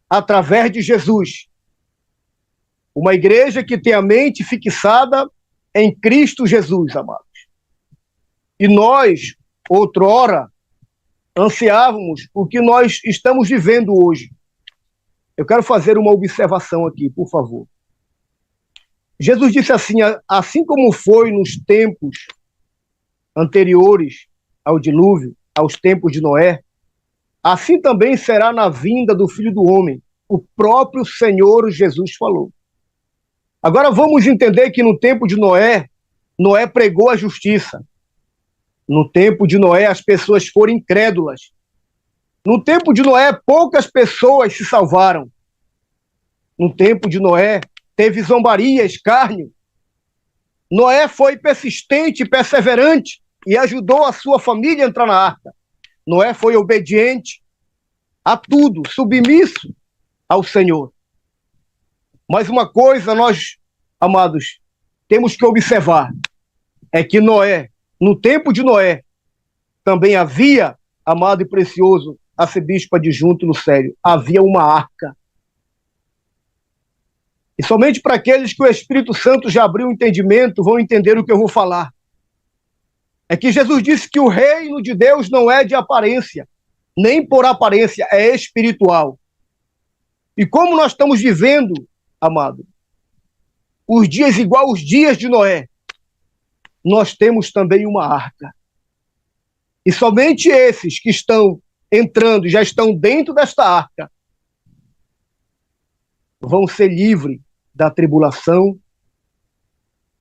através de Jesus. Uma igreja que tem a mente fixada em Cristo Jesus, amados. E nós, outrora, ansiávamos o que nós estamos vivendo hoje. Eu quero fazer uma observação aqui, por favor. Jesus disse assim, assim como foi nos tempos anteriores ao dilúvio, aos tempos de Noé, assim também será na vinda do Filho do Homem. O próprio Senhor Jesus falou. Agora vamos entender que no tempo de Noé, Noé pregou a justiça. No tempo de Noé, as pessoas foram incrédulas. No tempo de Noé, poucas pessoas se salvaram. No tempo de Noé, teve zombaria, escárnio. Noé foi persistente e perseverante e ajudou a sua família a entrar na arca. Noé foi obediente a tudo, submisso ao Senhor. Mas uma coisa nós, amados, temos que observar, é que Noé, no tempo de Noé, também havia, amado e precioso arcebispo adjunto Lucélio, havia uma arca. E somente para aqueles que o Espírito Santo já abriu o entendimento vão entender o que eu vou falar. É que Jesus disse que o reino de Deus não é de aparência, nem por aparência, é espiritual. E como nós estamos vivendo, amado, os dias igual aos dias de Noé, nós temos também uma arca. E somente esses que estão entrando e já estão dentro desta arca vão ser livres da tribulação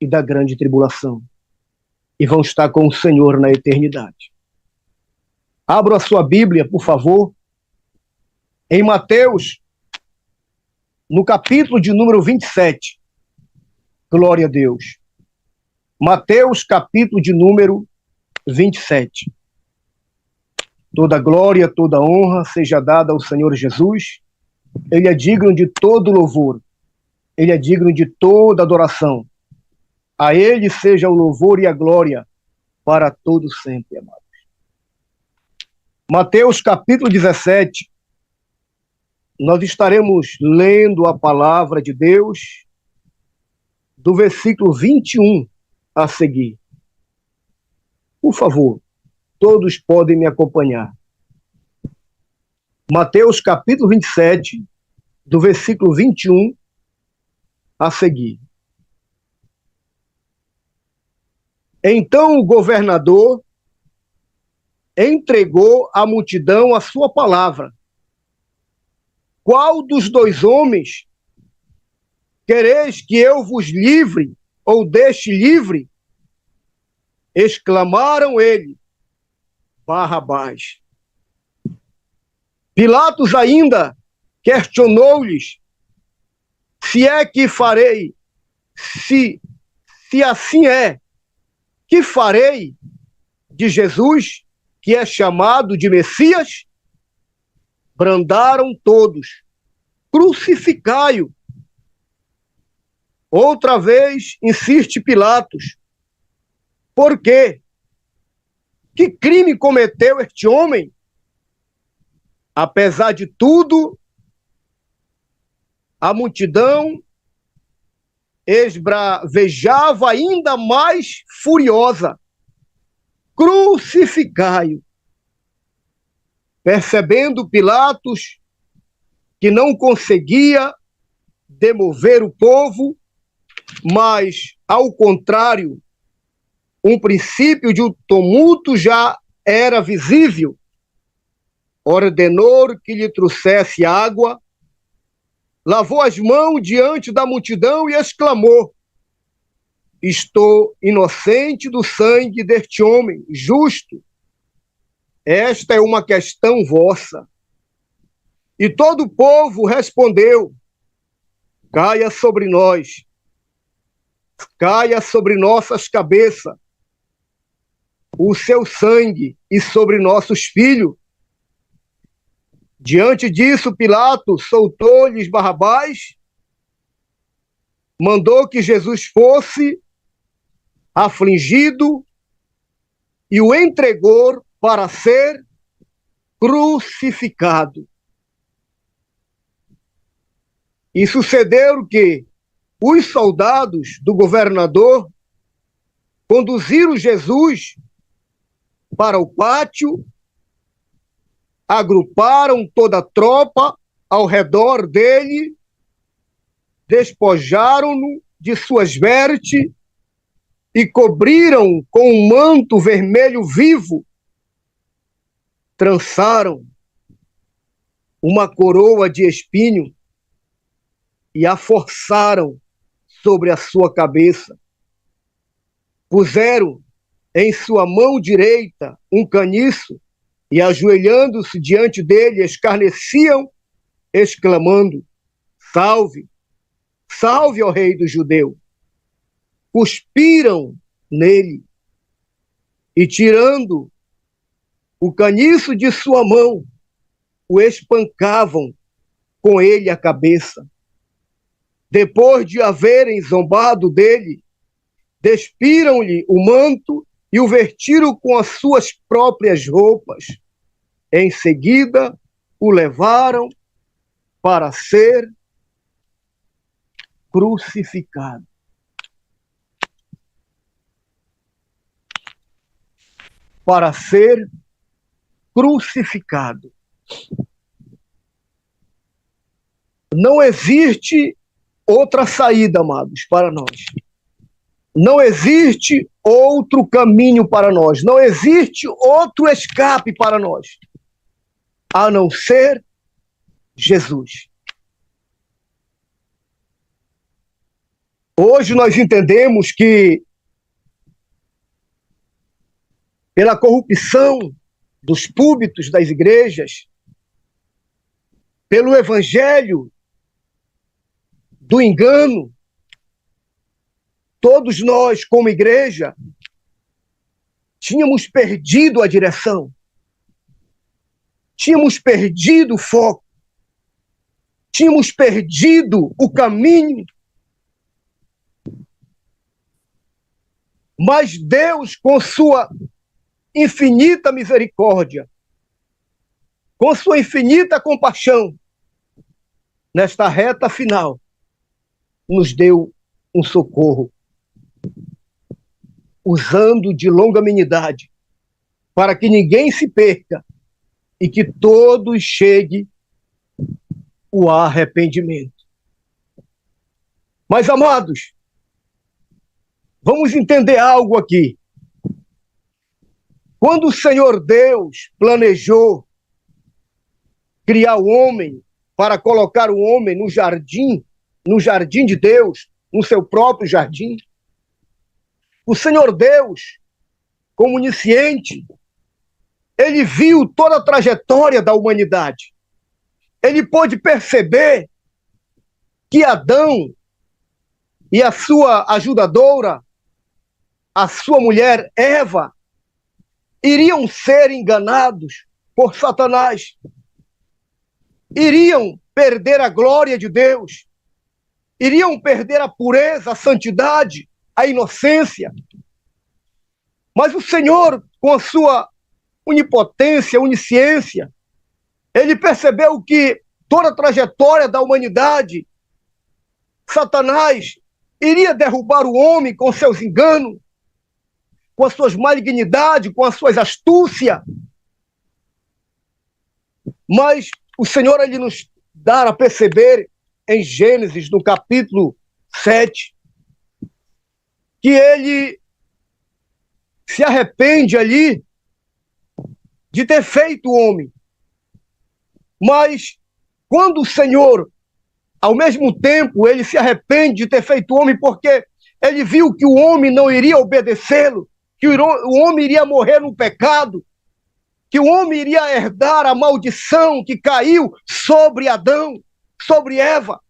e da grande tribulação. E vão estar com o Senhor na eternidade. Abra a sua Bíblia, por favor, em Mateus, no capítulo de número 27. Glória a Deus. Mateus, capítulo de número 27. Toda glória, toda honra seja dada ao Senhor Jesus. Ele é digno de todo louvor. Ele é digno de toda adoração. A Ele seja o louvor e a glória para todos sempre, amados. Mateus capítulo 17, nós estaremos lendo a palavra de Deus do versículo 21 a seguir. Por favor, todos podem me acompanhar. Mateus capítulo 27, do versículo 21 a seguir. Então o governador entregou à multidão a sua palavra. Qual dos dois homens quereis que eu vos livre ou deixe livre? Exclamaram ele, Barrabás. Pilatos ainda questionou-lhes, se é que farei, se assim é, que farei de Jesus, que é chamado de Messias? Brandaram todos, crucificai-o. Outra vez insiste Pilatos, por quê? Que crime cometeu este homem? Apesar de tudo, a multidão esbravejava ainda mais furiosa. Crucificai-o. Percebendo Pilatos que não conseguia demover o povo, mas, ao contrário, um princípio de tumulto já era visível, ordenou que lhe trouxesse água, lavou as mãos diante da multidão e exclamou, estou inocente do sangue deste homem, justo. Esta é uma questão vossa. E todo o povo respondeu, caia sobre nós, caia sobre nossas cabeças o seu sangue e sobre nossos filhos. Diante disso, Pilatos soltou-lhes Barrabás, mandou que Jesus fosse afligido e o entregou para ser crucificado. E sucedeu que os soldados do governador conduziram Jesus para o pátio, agruparam toda a tropa ao redor dele, despojaram-no de suas vestes e cobriram com um manto vermelho vivo, trançaram uma coroa de espinho e a forçaram sobre a sua cabeça. Puseram em sua mão direita um caniço e, ajoelhando-se diante dele, escarneciam, exclamando, salve, salve ao rei dos judeus. Cuspiram nele e, tirando o caniço de sua mão, o espancavam com ele a cabeça. Depois de haverem zombado dele, despiram-lhe o manto e o vestiram com as suas próprias roupas. Em seguida, o levaram para ser crucificado. Para ser crucificado. Não existe outra saída, amados, para nós. Não existe outro caminho para nós. Não existe outro escape para nós, a não ser Jesus. Hoje nós entendemos que, pela corrupção dos púlpitos das igrejas, pelo evangelho do engano, todos nós, como igreja, tínhamos perdido a direção, tínhamos perdido o foco, tínhamos perdido o caminho. Mas Deus, com sua infinita misericórdia, com sua infinita compaixão, nesta reta final, nos deu um socorro. usando de longanimidade, para que ninguém se perca e que todos cheguem ao arrependimento. Mas, amados, vamos entender algo aqui. Quando o Senhor Deus planejou criar o homem para colocar o homem no jardim de Deus, no seu próprio jardim, o Senhor Deus, como onisciente, ele viu toda a trajetória da humanidade. Ele pôde perceber que Adão e a sua ajudadora, a sua mulher Eva, iriam ser enganados por Satanás. Iriam perder a glória de Deus. Iriam perder a pureza, a santidade, a inocência. Mas o Senhor, com a sua onipotência, onisciência, ele percebeu que toda a trajetória da humanidade, Satanás iria derrubar o homem com seus enganos, com as suas malignidades, com as suas astúcias. Mas o Senhor, ele nos dá a perceber em Gênesis, no capítulo 7, que ele se arrepende ali de ter feito o homem. Mas quando o Senhor, ao mesmo tempo, ele se arrepende de ter feito o homem, porque ele viu que o homem não iria obedecê-lo, que o homem iria morrer no pecado, que o homem iria herdar a maldição que caiu sobre Adão, sobre Eva.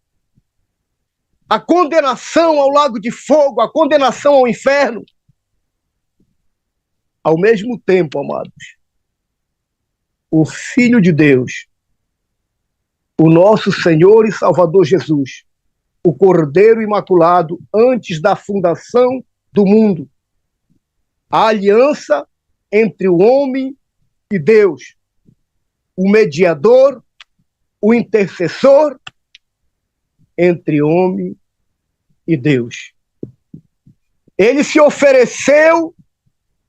A condenação ao lago de fogo, a condenação ao inferno. Ao mesmo tempo, amados, o Filho de Deus, o nosso Senhor e Salvador Jesus, o Cordeiro Imaculado, antes da fundação do mundo, a aliança entre o homem e Deus, o mediador, o intercessor entre homem e Deus. Ele se ofereceu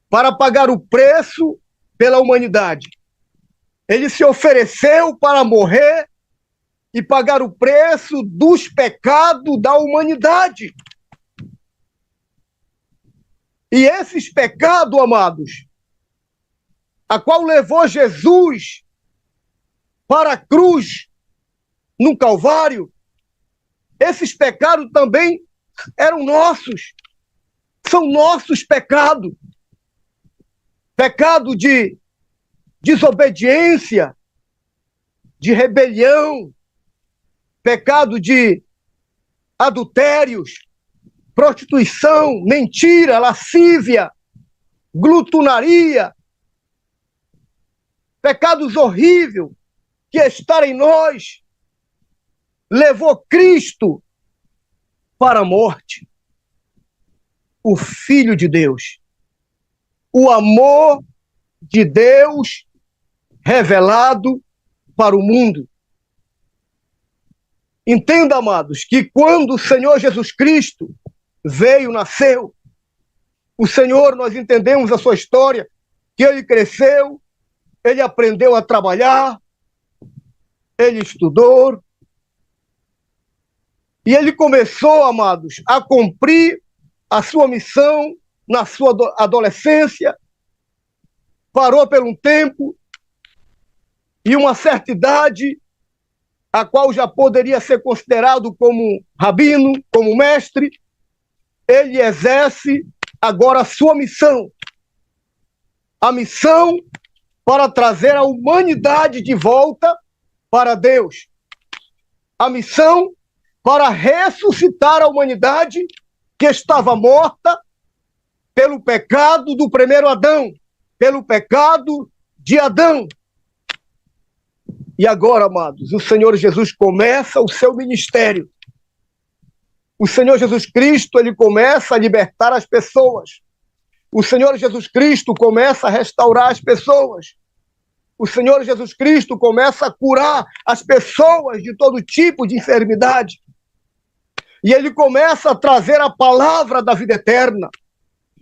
para pagar o preço pela humanidade. Ele se ofereceu para morrer e pagar o preço dos pecados da humanidade. E esses pecados, amados, a qual levou Jesus para a cruz, no Calvário, esses pecados também eram nossos. São nossos pecados. Pecado de desobediência, de rebelião, pecado de adultérios, prostituição, mentira, lascívia, glutonaria, pecados horríveis que está em nós, levou Cristo para a morte. O Filho de Deus, o amor de Deus revelado para o mundo. Entenda, amados, que quando o Senhor Jesus Cristo veio, nasceu, o Senhor, nós entendemos a sua história, que ele cresceu, ele aprendeu a trabalhar, ele estudou, e ele começou, amados, a cumprir a sua missão na sua adolescência, parou por um tempo, e uma certa idade, a qual já poderia ser considerado como rabino, como mestre, ele exerce agora a sua missão. A missão para trazer a humanidade de volta para Deus. A missão para ressuscitar a humanidade que estava morta pelo pecado do primeiro Adão, pelo pecado de Adão. E agora, amados, o Senhor Jesus começa o seu ministério. O Senhor Jesus Cristo, ele começa a libertar as pessoas. O Senhor Jesus Cristo começa a restaurar as pessoas. O Senhor Jesus Cristo começa a curar as pessoas de todo tipo de enfermidade. E ele começa a trazer a palavra da vida eterna.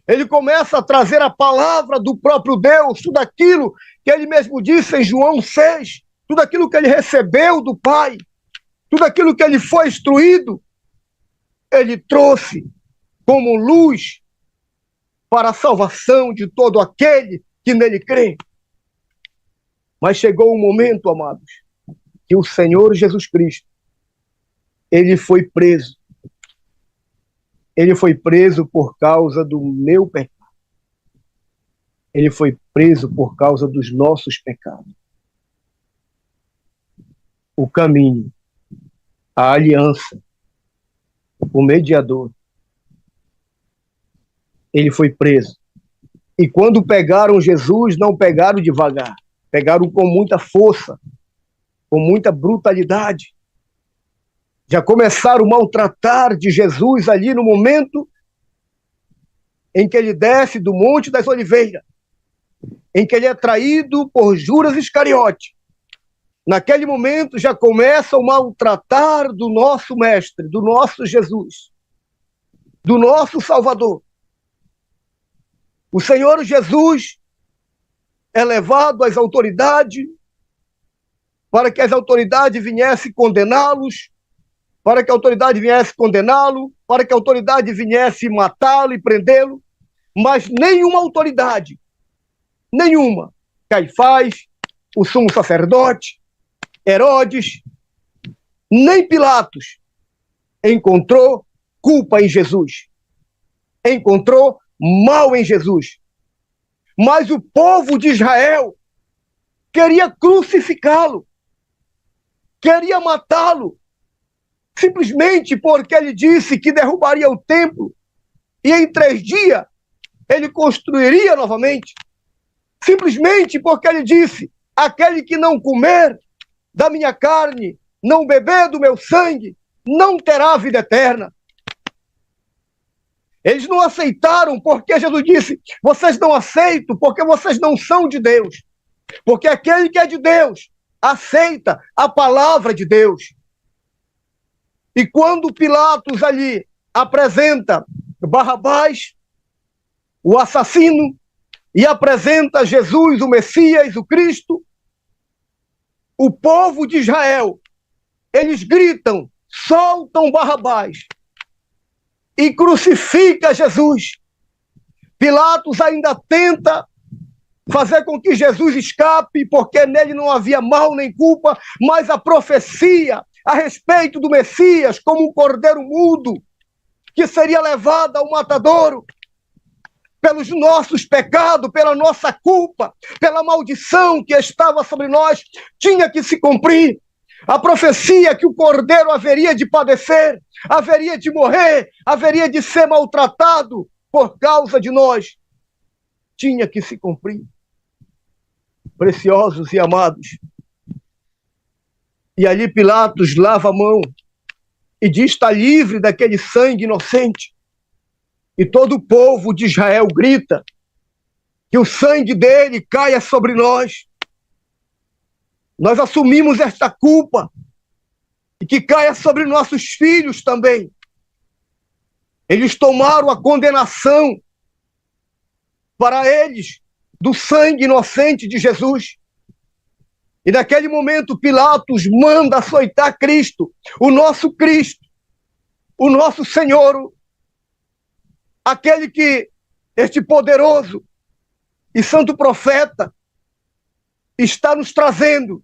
Ele começa a trazer a palavra do próprio Deus, tudo aquilo que ele mesmo disse em João 6, tudo aquilo que ele recebeu do Pai, tudo aquilo que ele foi instruído, ele trouxe como luz para a salvação de todo aquele que nele crê. Mas chegou um momento, amados, que o Senhor Jesus Cristo, ele foi preso. Ele foi preso por causa do meu pecado. Ele foi preso por causa dos nossos pecados. O caminho, a aliança, o mediador, ele foi preso. E quando pegaram Jesus, não pegaram devagar, pegaram com muita força, com muita brutalidade. Já começaram a maltratar de Jesus ali no momento em que ele desce do Monte das Oliveiras, em que ele é traído por Judas Iscariote. Naquele momento já começam a maltratar do nosso Mestre, do nosso Jesus, do nosso Salvador. O Senhor Jesus é levado às autoridades para que as autoridades viessem condená-los, para que a autoridade viesse condená-lo, para que a autoridade viesse matá-lo e prendê-lo, mas nenhuma autoridade, nenhuma, Caifás, o sumo sacerdote, Herodes, nem Pilatos, encontrou culpa em Jesus, encontrou mal em Jesus. Mas o povo de Israel queria crucificá-lo, queria matá-lo, simplesmente porque ele disse que derrubaria o templo e em 3 dias ele construiria novamente. Simplesmente porque ele disse: aquele que não comer da minha carne, não beber do meu sangue, não terá vida eterna. Eles não aceitaram porque Jesus disse: vocês não aceitam porque vocês não são de Deus. Porque aquele que é de Deus aceita a palavra de Deus. E quando Pilatos ali apresenta Barrabás, o assassino, e apresenta Jesus, o Messias, o Cristo, o povo de Israel, eles gritam, soltam Barrabás e crucifica Jesus. Pilatos ainda tenta fazer com que Jesus escape, porque nele não havia mal nem culpa, mas a profecia a respeito do Messias, como um cordeiro mudo, que seria levado ao matadouro, pelos nossos pecados, pela nossa culpa, pela maldição que estava sobre nós, tinha que se cumprir. A profecia que o cordeiro haveria de padecer, haveria de morrer, haveria de ser maltratado por causa de nós, tinha que se cumprir. Preciosos e amados. E ali Pilatos lava a mão e diz: está livre daquele sangue inocente. E todo o povo de Israel grita que o sangue dele caia sobre nós. Nós assumimos esta culpa e que caia sobre nossos filhos também. Eles tomaram a condenação para eles do sangue inocente de Jesus. E naquele momento Pilatos manda açoitar Cristo, o nosso Senhor, aquele que este poderoso e santo profeta está nos trazendo,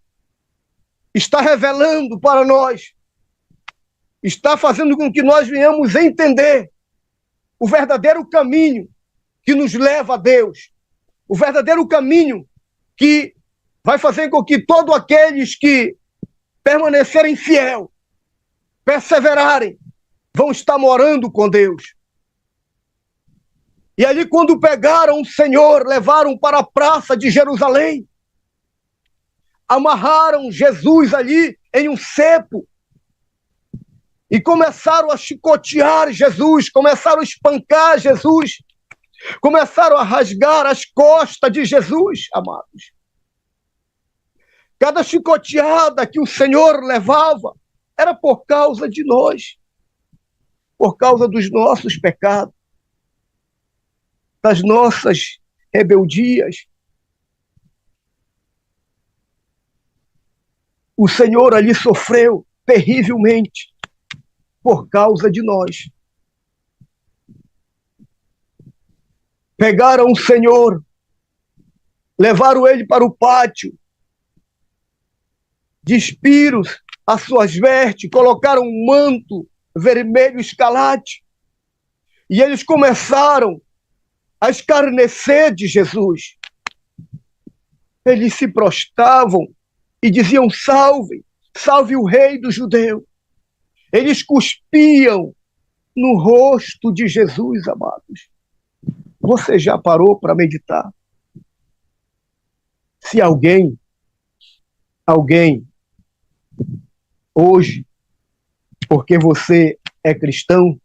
está revelando para nós, está fazendo com que nós venhamos entender o verdadeiro caminho que nos leva a Deus, o verdadeiro caminho que vai fazer com que todos aqueles que permanecerem fiel, perseverarem, vão estar morando com Deus. E ali, quando pegaram o Senhor, levaram para a praça de Jerusalém, amarraram Jesus ali em um cepo e começaram a chicotear Jesus, começaram a espancar Jesus, começaram a rasgar as costas de Jesus, amados. Cada chicoteada que o Senhor levava era por causa de nós, por causa dos nossos pecados. das nossas rebeldias. O Senhor ali sofreu terrivelmente por causa de nós. Pegaram o Senhor, levaram ele para o pátio, despiram as suas vestes, colocaram um manto vermelho escarlate, e eles começaram a escarnecer de Jesus. Eles se prostravam e diziam: salve, salve o rei dos judeus. Eles cuspiam no rosto de Jesus, amados. Você já parou para meditar? Se alguém hoje, porque você é cristão,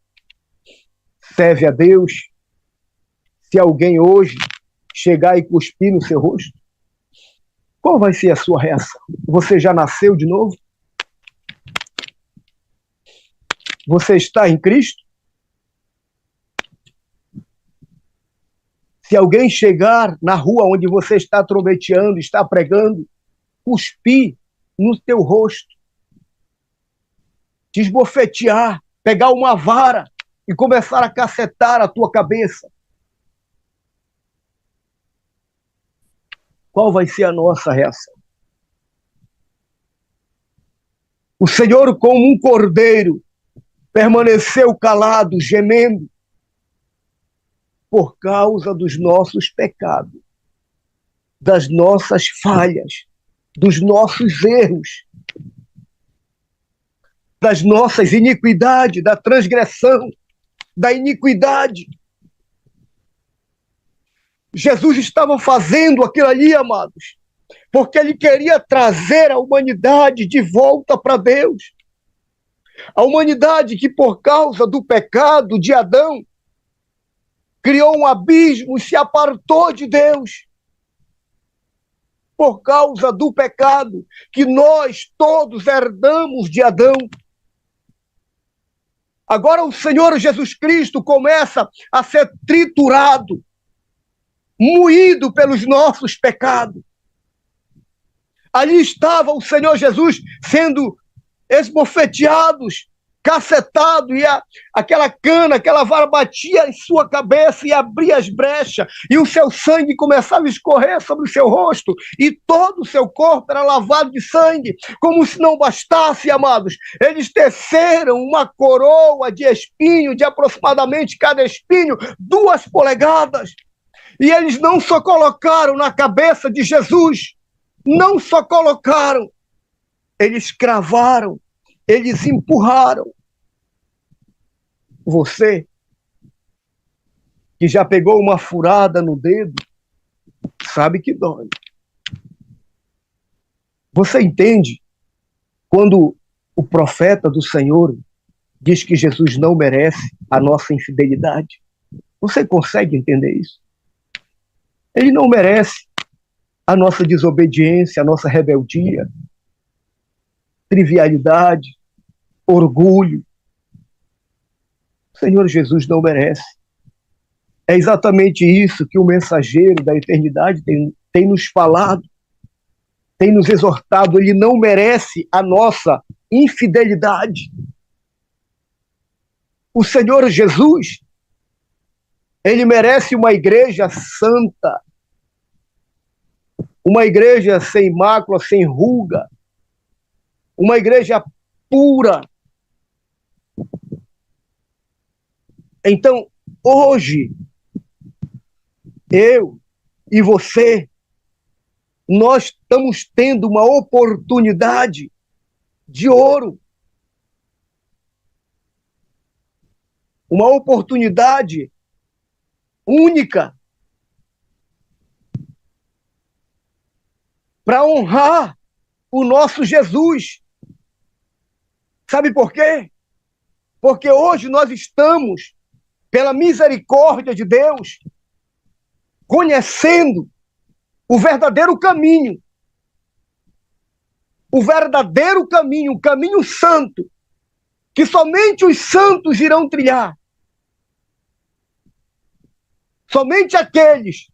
serve a Deus, se alguém hoje chegar e cuspir no seu rosto, qual vai ser a sua reação? Você já nasceu de novo? Você está em Cristo? Se alguém chegar na rua onde você está trombeteando, está pregando, cuspir no teu rosto, te esbofetear, pegar uma vara e começar a cacetar a tua cabeça, qual vai ser a nossa reação? O Senhor, como um cordeiro, permaneceu calado, gemendo, por causa dos nossos pecados, das nossas falhas, dos nossos erros, das nossas iniquidades, da transgressão, da iniquidade. Jesus estava fazendo aquilo ali, amados, porque ele queria trazer a humanidade de volta para Deus. A humanidade que, por causa do pecado de Adão, criou um abismo e se apartou de Deus. Por causa do pecado que nós todos herdamos de Adão. Agora o Senhor Jesus Cristo começa a ser triturado, moído pelos nossos pecados. Ali estava o Senhor Jesus sendo esbofeteado, cacetado, e aquela cana, aquela vara batia em sua cabeça e abria as brechas, e o seu sangue começava a escorrer sobre o seu rosto, e todo o seu corpo era lavado de sangue. Como se não bastasse, amados, eles teceram uma coroa de espinho, de aproximadamente cada espinho 2 polegadas, e eles não só colocaram na cabeça de Jesus, não só colocaram, eles cravaram, eles empurraram. Você, que já pegou uma furada no dedo, sabe que dói. Você entende quando o profeta do Senhor diz que Jesus não merece a nossa infidelidade? Você consegue entender isso? Ele não merece a nossa desobediência, a nossa rebeldia, trivialidade, orgulho. O Senhor Jesus não merece. É exatamente isso que o mensageiro da eternidade tem nos falado, tem nos exortado. Ele não merece a nossa infidelidade. O Senhor Jesus, ele merece uma igreja santa, uma igreja sem mácula, sem ruga, uma igreja pura. Então, hoje, eu e você, nós estamos tendo uma oportunidade de ouro. Uma oportunidade única para honrar o nosso Jesus. Sabe por quê? Porque hoje nós estamos, pela misericórdia de Deus, conhecendo o verdadeiro caminho. O verdadeiro caminho, o caminho santo, que somente os santos irão trilhar. Somente aqueles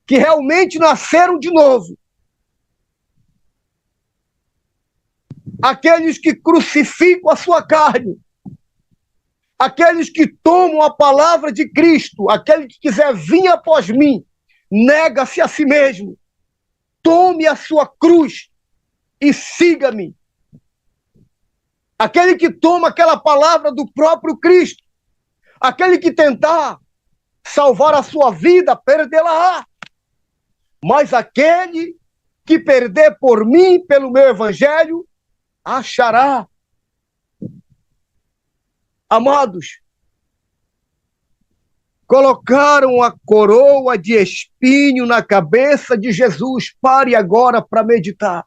que realmente nasceram de novo, aqueles que crucificam a sua carne, aqueles que tomam a palavra de Cristo, aquele que quiser vir após mim, nega-se a si mesmo, tome a sua cruz e siga-me. Aquele que toma aquela palavra do próprio Cristo, aquele que tentar salvar a sua vida, perdê-la-á. Mas aquele que perder por mim, pelo meu evangelho, achará. Amados, colocaram a coroa de espinho na cabeça de Jesus. Pare agora para meditar.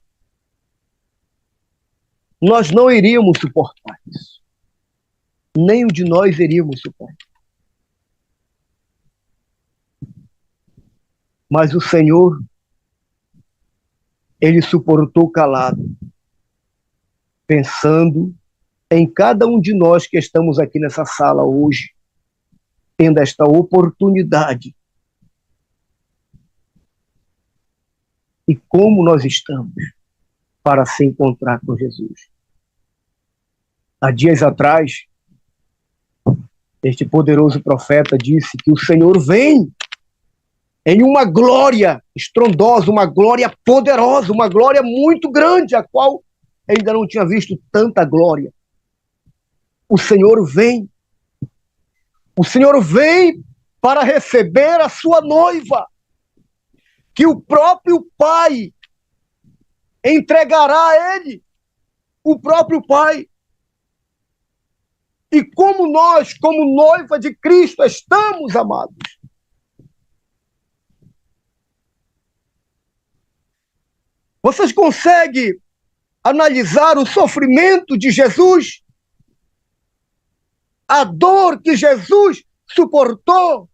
Nós não iríamos suportar isso. Nenhum de nós iríamos suportar. Mas o Senhor, Ele suportou calado, pensando em cada um de nós que estamos aqui nessa sala hoje, tendo esta oportunidade. E como nós estamos para se encontrar com Jesus. Há dias atrás, este poderoso profeta disse que o Senhor vem em uma glória estrondosa, uma glória poderosa, uma glória muito grande, a qual ainda não tinha visto tanta glória. O Senhor vem. O Senhor vem para receber a sua noiva, que o próprio Pai entregará a Ele, o próprio Pai. E como nós, como noiva de Cristo, estamos, amados, vocês conseguem analisar o sofrimento de Jesus? A dor que Jesus suportou?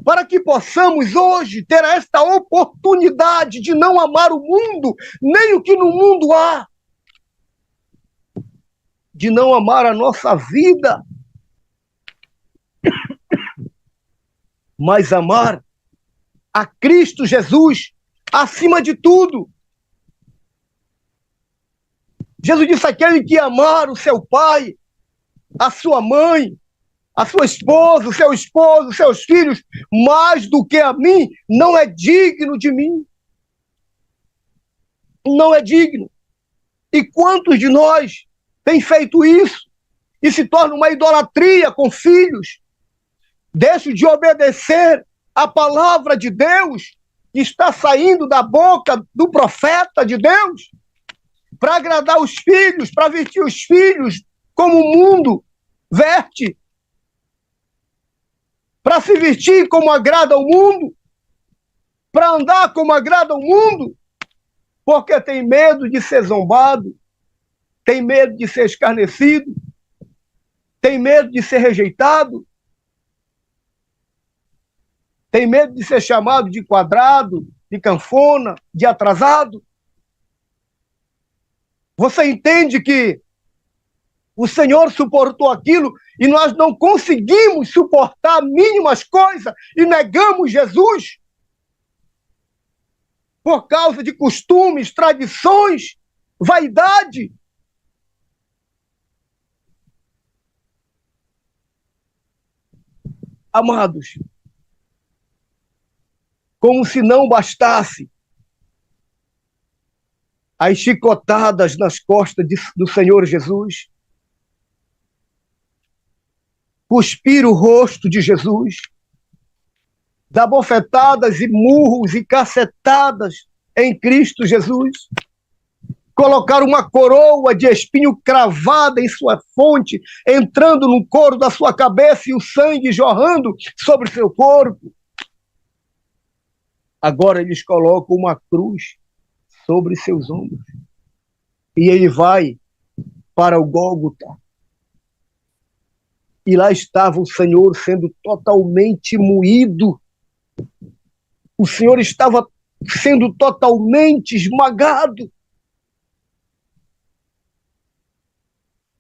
Para que possamos hoje ter esta oportunidade de não amar o mundo, nem o que no mundo há. De não amar a nossa vida, mas amar a Cristo Jesus acima de tudo. Jesus disse: aquele que amar o seu pai, a sua mãe, a sua esposa, o seu esposo, os seus filhos, mais do que a mim, não é digno de mim. Não é digno. E quantos de nós têm feito isso e se torna uma idolatria com filhos? Deixam de obedecer a palavra de Deus que está saindo da boca do profeta de Deus para agradar os filhos, para vestir os filhos como o mundo veste, para se vestir como agrada ao mundo, para andar como agrada ao mundo, porque tem medo de ser zombado, tem medo de ser escarnecido, tem medo de ser rejeitado, tem medo de ser chamado de quadrado, de canfona, de atrasado. Você entende que o Senhor suportou aquilo e nós não conseguimos suportar mínimas coisas e negamos Jesus por causa de costumes, tradições, vaidade. Amados, como se não bastasse as chicotadas nas costas do Senhor Jesus, cuspir o rosto de Jesus, dar bofetadas e murros e cacetadas em Cristo Jesus, colocar uma coroa de espinho cravada em sua fonte, entrando no couro da sua cabeça e o sangue jorrando sobre seu corpo. Agora eles colocam uma cruz sobre seus ombros e ele vai para o Gólgota. E lá estava o Senhor sendo totalmente moído. O Senhor estava sendo totalmente esmagado.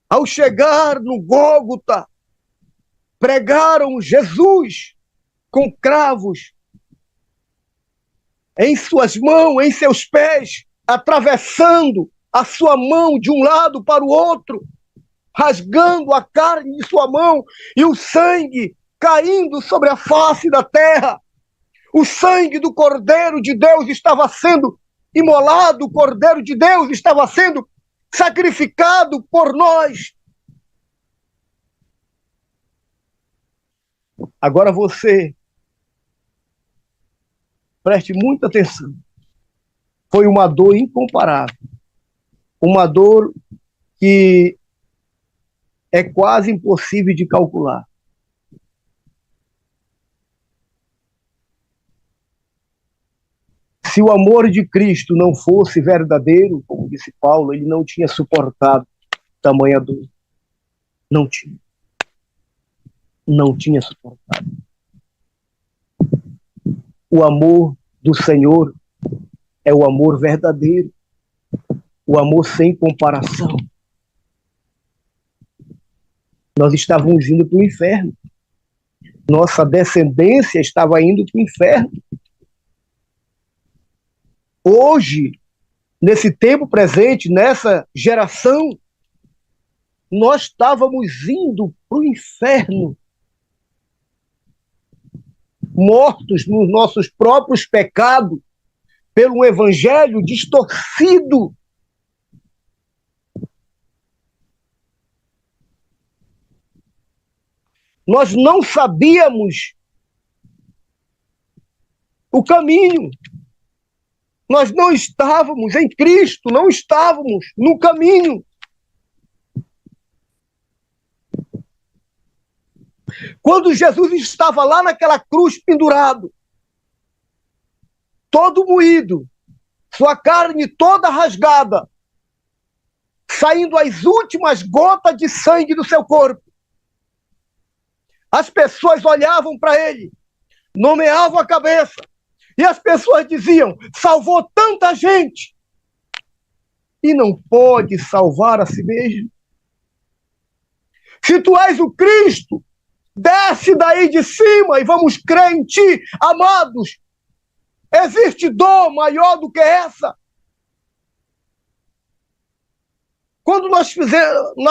Ao chegar no Gólgota, pregaram Jesus com cravos em suas mãos, em seus pés, atravessando a sua mão de um lado para o outro, rasgando a carne de sua mão e o sangue caindo sobre a face da terra. O sangue do Cordeiro de Deus estava sendo imolado, o Cordeiro de Deus estava sendo sacrificado por nós. Agora você preste muita atenção. Foi uma dor incomparável. Uma dor que é quase impossível de calcular. Se o amor de Cristo não fosse verdadeiro, como disse Paulo, ele não tinha suportado tamanha dor. Não tinha. Não tinha suportado. O amor do Senhor é o amor verdadeiro, o amor sem comparação. Nós estávamos indo para o inferno. Nossa descendência estava indo para o inferno. Hoje, nesse tempo presente, nessa geração, nós estávamos indo para o inferno, mortos nos nossos próprios pecados, pelo evangelho distorcido. Nós não sabíamos o caminho. Nós não estávamos em Cristo, não estávamos no caminho. Quando Jesus estava lá naquela cruz pendurado, todo moído, sua carne toda rasgada, saindo as últimas gotas de sangue do seu corpo, as pessoas olhavam para ele, nomeavam a cabeça, e as pessoas diziam: salvou tanta gente e não pode salvar a si mesmo. Se tu és o Cristo, desce daí de cima e vamos crer em ti, amados. Existe dor maior do que essa? Quando nós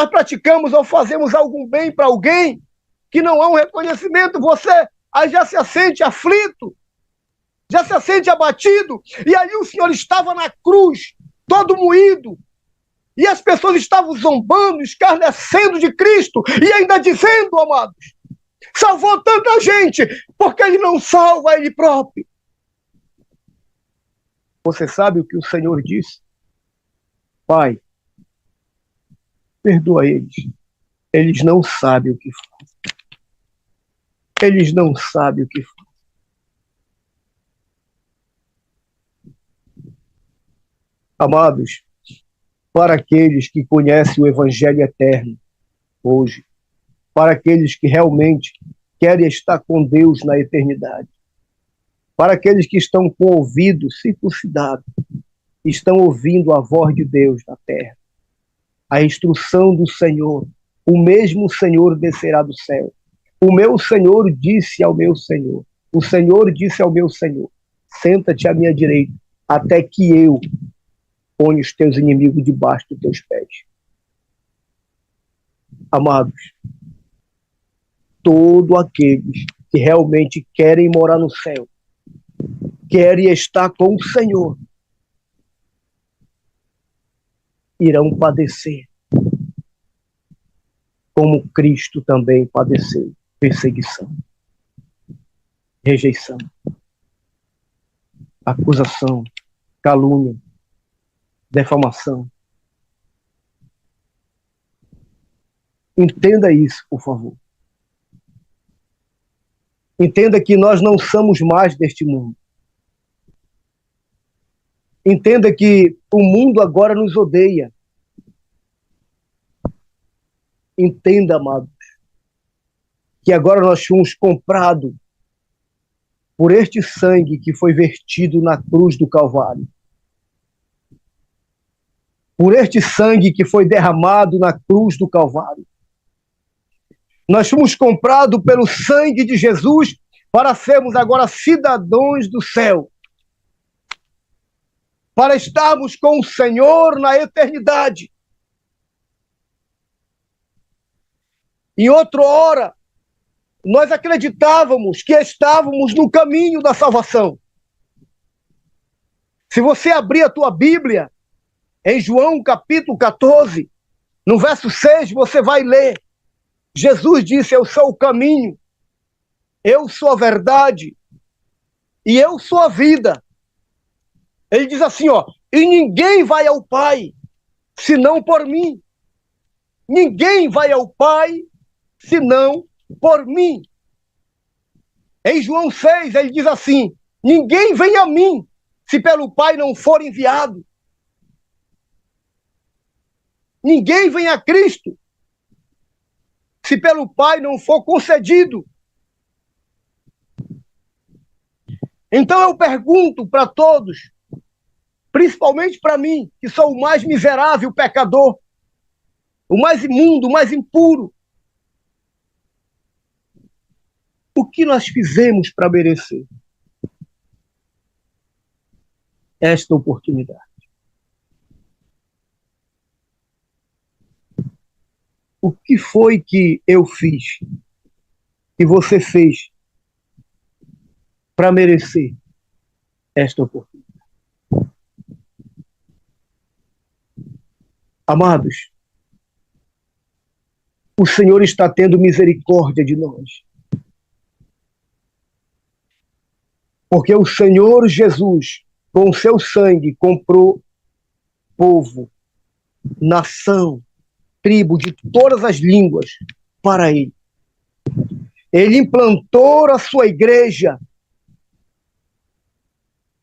praticamos ou fazemos algum bem para alguém que não há um reconhecimento, você aí já se sente aflito, já se sente abatido. E aí o Senhor estava na cruz, todo moído, e as pessoas estavam zombando, escarnecendo de Cristo, e ainda dizendo: amados, salvou tanta gente, porque ele não salva ele próprio. Você sabe o que o Senhor disse? Pai, perdoa eles. Eles não sabem o que fazem. Eles não sabem o que fazem. Amados, para aqueles que conhecem o Evangelho eterno hoje, para aqueles que realmente querem estar com Deus na eternidade, para aqueles que estão com o ouvido circuncidado, estão ouvindo a voz de Deus na terra, a instrução do Senhor, o mesmo Senhor descerá do céu. O meu Senhor disse ao meu Senhor, o Senhor disse ao meu Senhor: senta-te à minha direita, até que eu ponha os teus inimigos debaixo dos teus pés. Amados, todos aqueles que realmente querem morar no céu, querem estar com o Senhor, irão padecer, como Cristo também padeceu perseguição, rejeição, acusação, calúnia, defamação. Entenda isso, por favor. Entenda que nós não somos mais deste mundo. Entenda que o mundo agora nos odeia. Entenda, amados, que agora nós fomos comprados por este sangue que foi vertido na cruz do Calvário. Por este sangue que foi derramado na cruz do Calvário. Nós fomos comprados pelo sangue de Jesus para sermos agora cidadãos do céu. Para estarmos com o Senhor na eternidade. Em outra hora, nós acreditávamos que estávamos no caminho da salvação. Se você abrir a tua Bíblia, em João capítulo 14, no verso 6, você vai ler. Jesus disse: eu sou o caminho, eu sou a verdade e eu sou a vida. Ele diz assim, ó, e ninguém vai ao Pai senão por mim. Ninguém vai ao Pai senão por mim. Em João 6, ele diz assim, ninguém vem a mim se pelo Pai não for enviado. Ninguém vem a Cristo se pelo Pai não for concedido. Então eu pergunto para todos, principalmente para mim, que sou o mais miserável pecador, o mais imundo, o mais impuro, o que nós fizemos para merecer esta oportunidade? O que foi que eu fiz, que você fez, para merecer esta oportunidade? Amados, o Senhor está tendo misericórdia de nós. Porque o Senhor Jesus, com o seu sangue, comprou povo, nação, tribo de todas as línguas para ele. Ele implantou a sua igreja.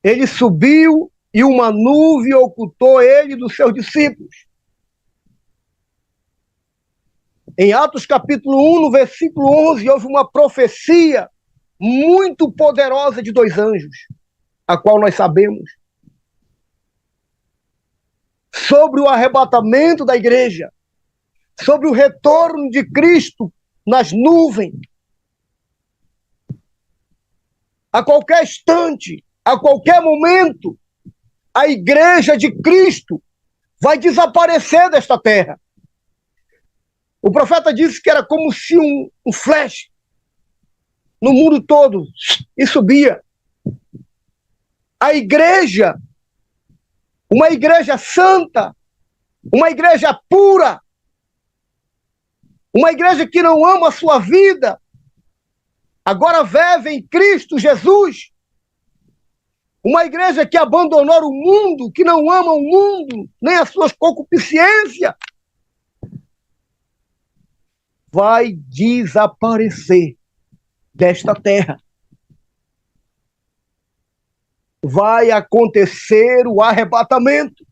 Ele subiu e uma nuvem ocultou ele dos seus discípulos. Em Atos capítulo 1, no versículo 11, houve uma profecia muito poderosa de 2 anjos, a qual nós sabemos, sobre o arrebatamento da igreja, sobre o retorno de Cristo nas nuvens. A qualquer instante, a qualquer momento, a igreja de Cristo vai desaparecer desta terra. O profeta disse que era como se um flash no mundo todo e subia. A igreja, uma igreja santa, uma igreja pura, uma igreja que não ama a sua vida, agora vive em Cristo Jesus. Uma igreja que abandonou o mundo, que não ama o mundo, nem as suas concupiscências, vai desaparecer desta terra. Vai acontecer o arrebatamento.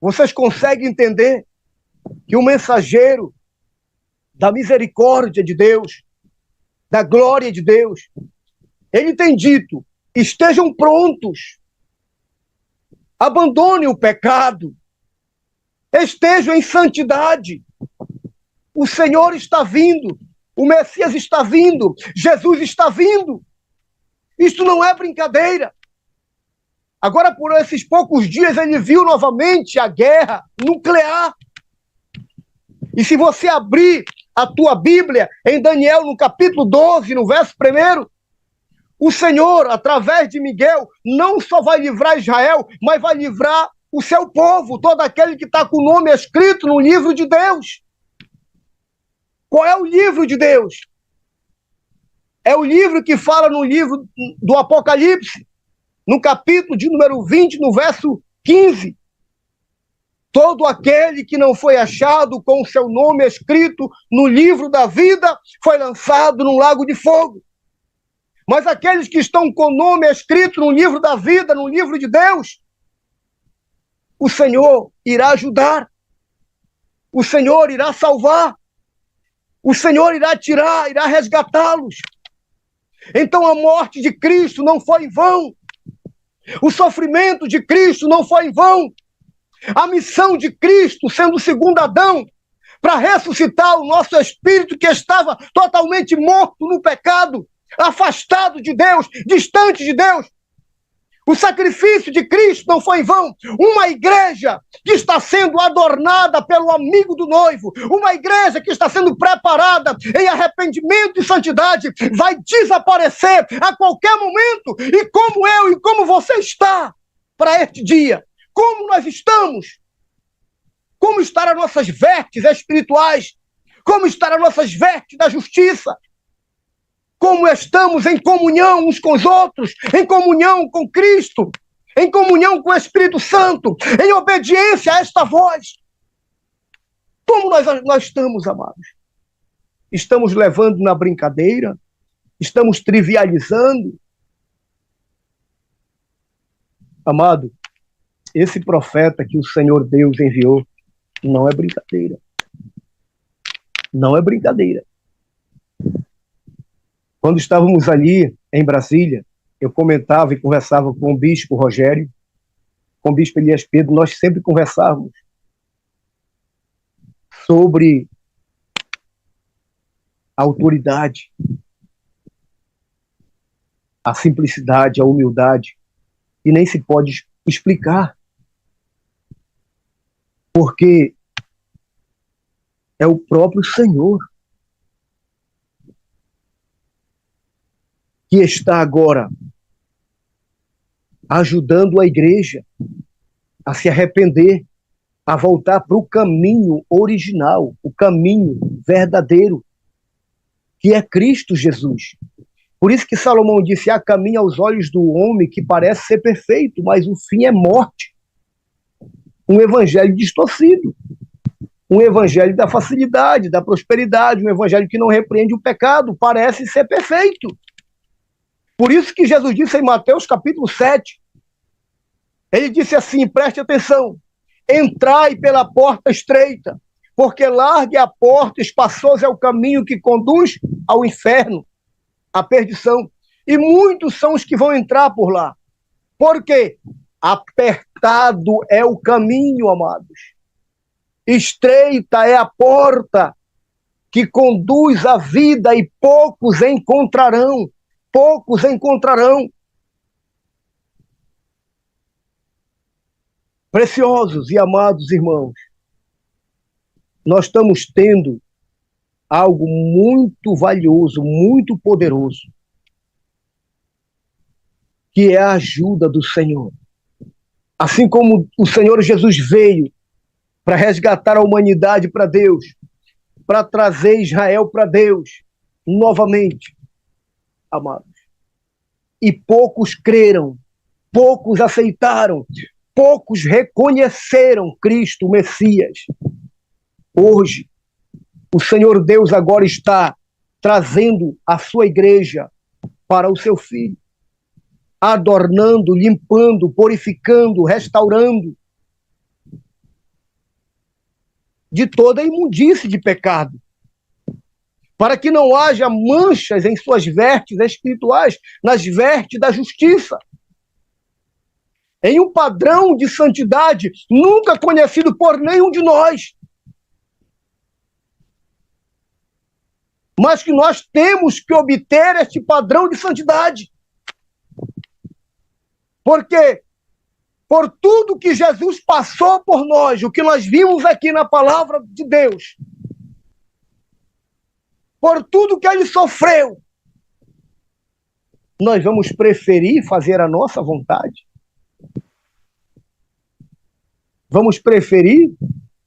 Vocês conseguem entender que o mensageiro da misericórdia de Deus, da glória de Deus, ele tem dito, estejam prontos, abandonem o pecado, estejam em santidade. O Senhor está vindo, o Messias está vindo, Jesus está vindo. Isto não é brincadeira. Agora, por esses poucos dias, ele viu novamente a guerra nuclear. E se você abrir a tua Bíblia em Daniel, no capítulo 12, no verso 1, o Senhor, através de Miguel, não só vai livrar Israel, mas vai livrar o seu povo, todo aquele que está com o nome escrito no livro de Deus. Qual é o livro de Deus? É o livro que fala no livro do Apocalipse, no capítulo de número 20, no verso 15. Todo aquele que não foi achado com o seu nome escrito no livro da vida foi lançado no lago de fogo. Mas aqueles que estão com o nome escrito no livro da vida, no livro de Deus, o Senhor irá ajudar, o Senhor irá salvar, o Senhor irá tirar, irá resgatá-los. Então a morte de Cristo não foi em vão, o sofrimento de Cristo não foi em vão, a missão de Cristo, sendo o segundo Adão, para ressuscitar o nosso espírito que estava totalmente morto no pecado, afastado de Deus, distante de Deus. O sacrifício de Cristo não foi em vão. Uma igreja que está sendo adornada pelo amigo do noivo, uma igreja que está sendo preparada em arrependimento e santidade, vai desaparecer a qualquer momento. E como eu e como você está para este dia? Como nós estamos? Como estão as nossas vestes espirituais? Como estão as nossas vestes da justiça? Como estamos em comunhão uns com os outros, em comunhão com Cristo, em comunhão com o Espírito Santo, em obediência a esta voz. Como nós estamos, amados? Estamos levando na brincadeira? Estamos trivializando? Amado, esse profeta que o Senhor Deus enviou não é brincadeira. Não é brincadeira. Quando estávamos ali em Brasília, eu comentava e conversava com o bispo Rogério, com o bispo Elias Pedro, nós sempre conversávamos sobre a autoridade, a simplicidade, a humildade, e nem se pode explicar, porque é o próprio Senhor que está agora ajudando a igreja a se arrepender, a voltar para o caminho original, o caminho verdadeiro, que é Cristo Jesus. Por isso que Salomão disse: há caminho aos olhos do homem que parece ser perfeito, mas o fim é morte. Um evangelho distorcido, um evangelho da facilidade, da prosperidade, um evangelho que não repreende o pecado, parece ser perfeito. Por isso que Jesus disse em Mateus capítulo 7, ele disse assim, preste atenção: entrai pela porta estreita, porque larga a porta, espaçoso é o caminho que conduz ao inferno, à perdição, e muitos são os que vão entrar por lá. Por quê? Apertado é o caminho, amados. Estreita é a porta que conduz à vida, e poucos encontrarão. Poucos encontrarão. Preciosos e amados irmãos, nós estamos tendo algo muito valioso, muito poderoso, que é a ajuda do Senhor. Assim como o Senhor Jesus veio para resgatar a humanidade para Deus, para trazer Israel para Deus novamente, amados. E poucos creram, poucos aceitaram, poucos reconheceram Cristo, o Messias. Hoje, o Senhor Deus agora está trazendo a sua igreja para o seu Filho, adornando, limpando, purificando, restaurando de toda a imundície de pecado, para que não haja manchas em suas vestes espirituais, nas vestes da justiça, em um padrão de santidade nunca conhecido por nenhum de nós, mas que nós temos que obter este padrão de santidade, porque por tudo que Jesus passou por nós, o que nós vimos aqui na palavra de Deus, por tudo que ele sofreu, nós vamos preferir fazer a nossa vontade? Vamos preferir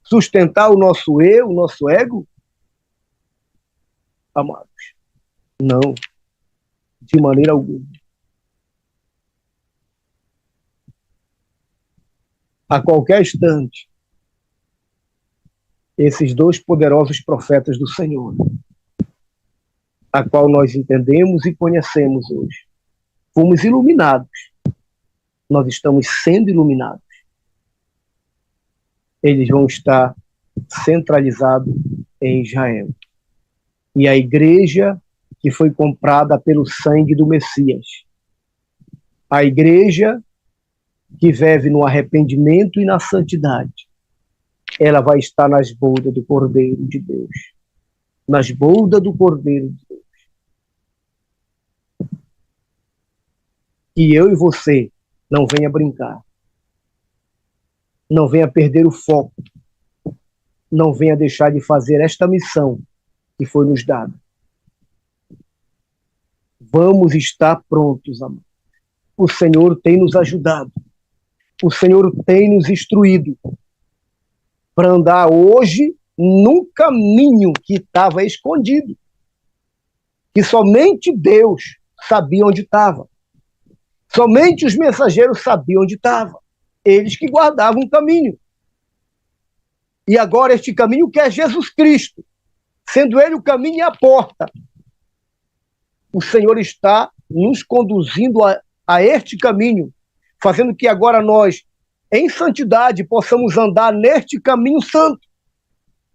sustentar o nosso eu, o nosso ego? Amados, não, de maneira alguma. A qualquer instante, esses dois poderosos profetas do Senhor, a qual nós entendemos e conhecemos hoje, fomos iluminados. Nós estamos sendo iluminados. Eles vão estar centralizados em Israel. E a igreja que foi comprada pelo sangue do Messias, a igreja que vive no arrependimento e na santidade, ela vai estar nas bodas do Cordeiro de Deus. Nas bodas do Cordeiro de Deus. Que eu e você não venha brincar. Não venha perder o foco. Não venha deixar de fazer esta missão que foi nos dada. Vamos estar prontos, amor. O Senhor tem nos ajudado. O Senhor tem nos instruído para andar hoje num caminho que estava escondido, que somente Deus sabia onde estava. Somente os mensageiros sabiam onde estava. Eles que guardavam o caminho. E agora este caminho que é Jesus Cristo, sendo Ele o caminho e a porta. O Senhor está nos conduzindo a este caminho, fazendo que agora nós, em santidade, possamos andar neste caminho santo.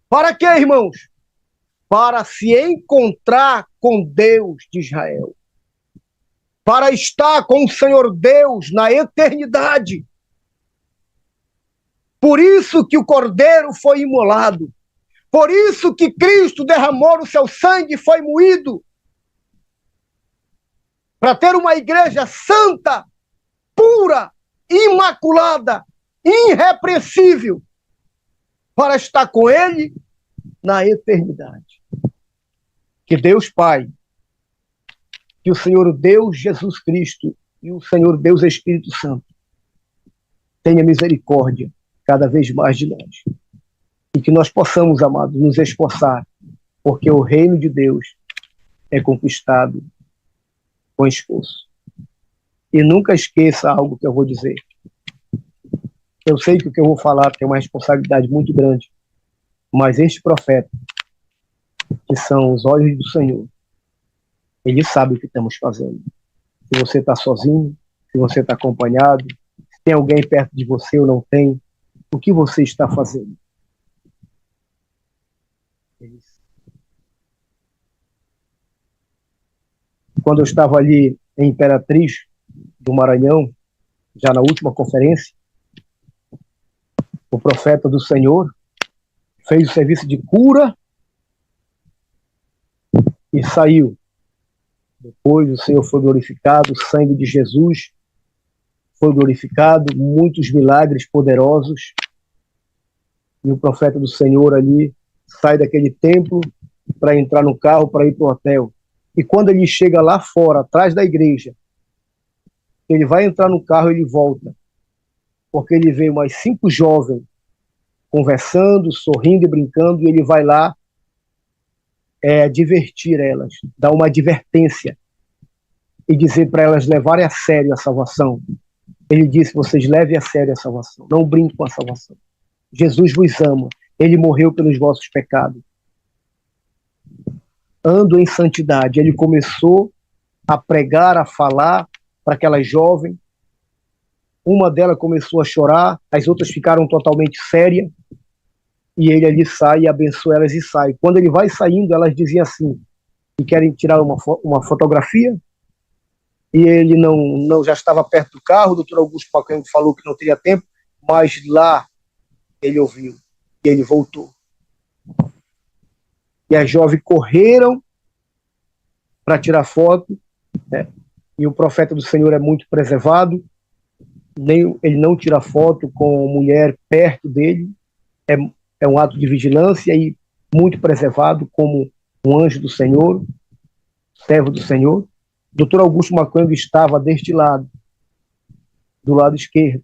Para quê, irmãos? Para se encontrar com Deus de Israel. Para estar com o Senhor Deus na eternidade. Por isso que o Cordeiro foi imolado. Por isso que Cristo derramou o seu sangue e foi moído. Para ter uma igreja santa, pura, imaculada, irrepreensível, para estar com Ele na eternidade. Que Deus Pai, que o Senhor Deus Jesus Cristo e o Senhor Deus Espírito Santo tenha misericórdia cada vez mais de nós. E que nós possamos, amados, nos esforçar, porque o reino de Deus é conquistado com esforço. E nunca esqueça algo que eu vou dizer. Eu sei que o que eu vou falar tem uma responsabilidade muito grande, mas este profeta, que são os olhos do Senhor, ele sabe o que estamos fazendo. Se você está sozinho, se você está acompanhado, se tem alguém perto de você ou não tem, o que você está fazendo? Quando eu estava ali em Imperatriz do Maranhão, já na última conferência, o profeta do Senhor fez o serviço de cura e saiu. Depois o Senhor foi glorificado, o sangue de Jesus foi glorificado, muitos milagres poderosos. E o profeta do Senhor ali sai daquele templo para entrar no carro, para ir para o hotel. E quando ele chega lá fora, atrás da igreja, ele vai entrar no carro e ele volta. Porque ele vê mais 5 jovens conversando, sorrindo e brincando, e ele vai lá divertir elas, dar uma advertência e dizer para elas levarem a sério a salvação. Ele disse: vocês levem a sério a salvação, não brinquem com a salvação. Jesus vos ama, Ele morreu pelos vossos pecados. Ando em santidade. Ele começou a pregar, a falar para aquelas jovens. Uma delas começou a chorar, as outras ficaram totalmente sérias, e ele ali sai e abençoa elas e sai. Quando ele vai saindo, elas diziam assim, que querem tirar uma fotografia, e ele não já estava perto do carro. O doutor Augusto Pacanho falou que não teria tempo, mas lá ele ouviu, e ele voltou. E as jovens correram para tirar foto, né? E o profeta do Senhor é muito preservado, ele não tira foto com mulher perto dele, é um ato de vigilância e muito preservado, como um anjo do Senhor, servo do Senhor. O doutor Augusto Macango estava deste lado, do lado esquerdo,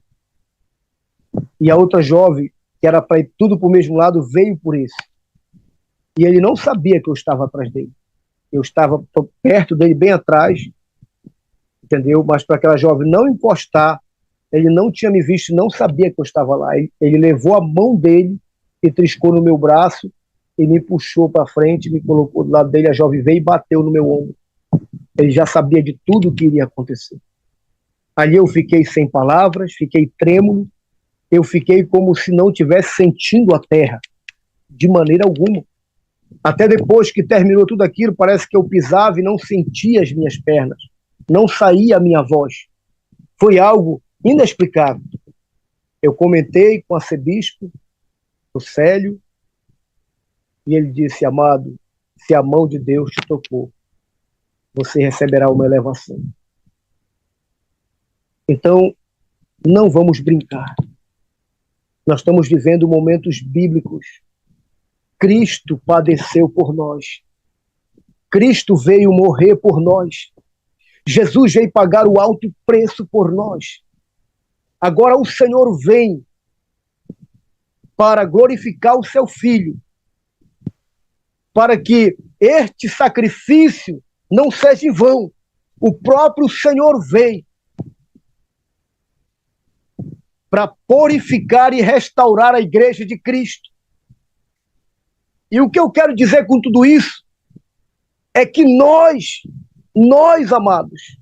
e a outra jovem, que era para ir tudo para o mesmo lado, veio por esse. E ele não sabia que eu estava atrás dele. Eu estava perto dele, bem atrás, entendeu? Mas para aquela jovem não encostar, ele não tinha me visto, não sabia que eu estava lá. Ele levou a mão dele e triscou no meu braço e me puxou para frente, me colocou do lado dele. A jovem veio e bateu no meu ombro. Ele já sabia de tudo o que iria acontecer. Ali eu fiquei sem palavras, fiquei trêmulo, eu fiquei como se não tivesse sentindo a terra, de maneira alguma. Até depois que terminou tudo aquilo, parece que eu pisava e não sentia as minhas pernas, não saía a minha voz. Foi algo inexplicável. Eu comentei com a arcebispo, o Célio, e ele disse: amado, se a mão de Deus te tocou, você receberá uma elevação. Então, não vamos brincar. Nós estamos vivendo momentos bíblicos. Cristo padeceu por nós. Cristo veio morrer por nós. Jesus veio pagar o alto preço por nós. Agora o Senhor vem para glorificar o seu Filho, para que este sacrifício não seja em vão. O próprio Senhor veio para purificar e restaurar a igreja de Cristo. E o que eu quero dizer com tudo isso é que nós, amados,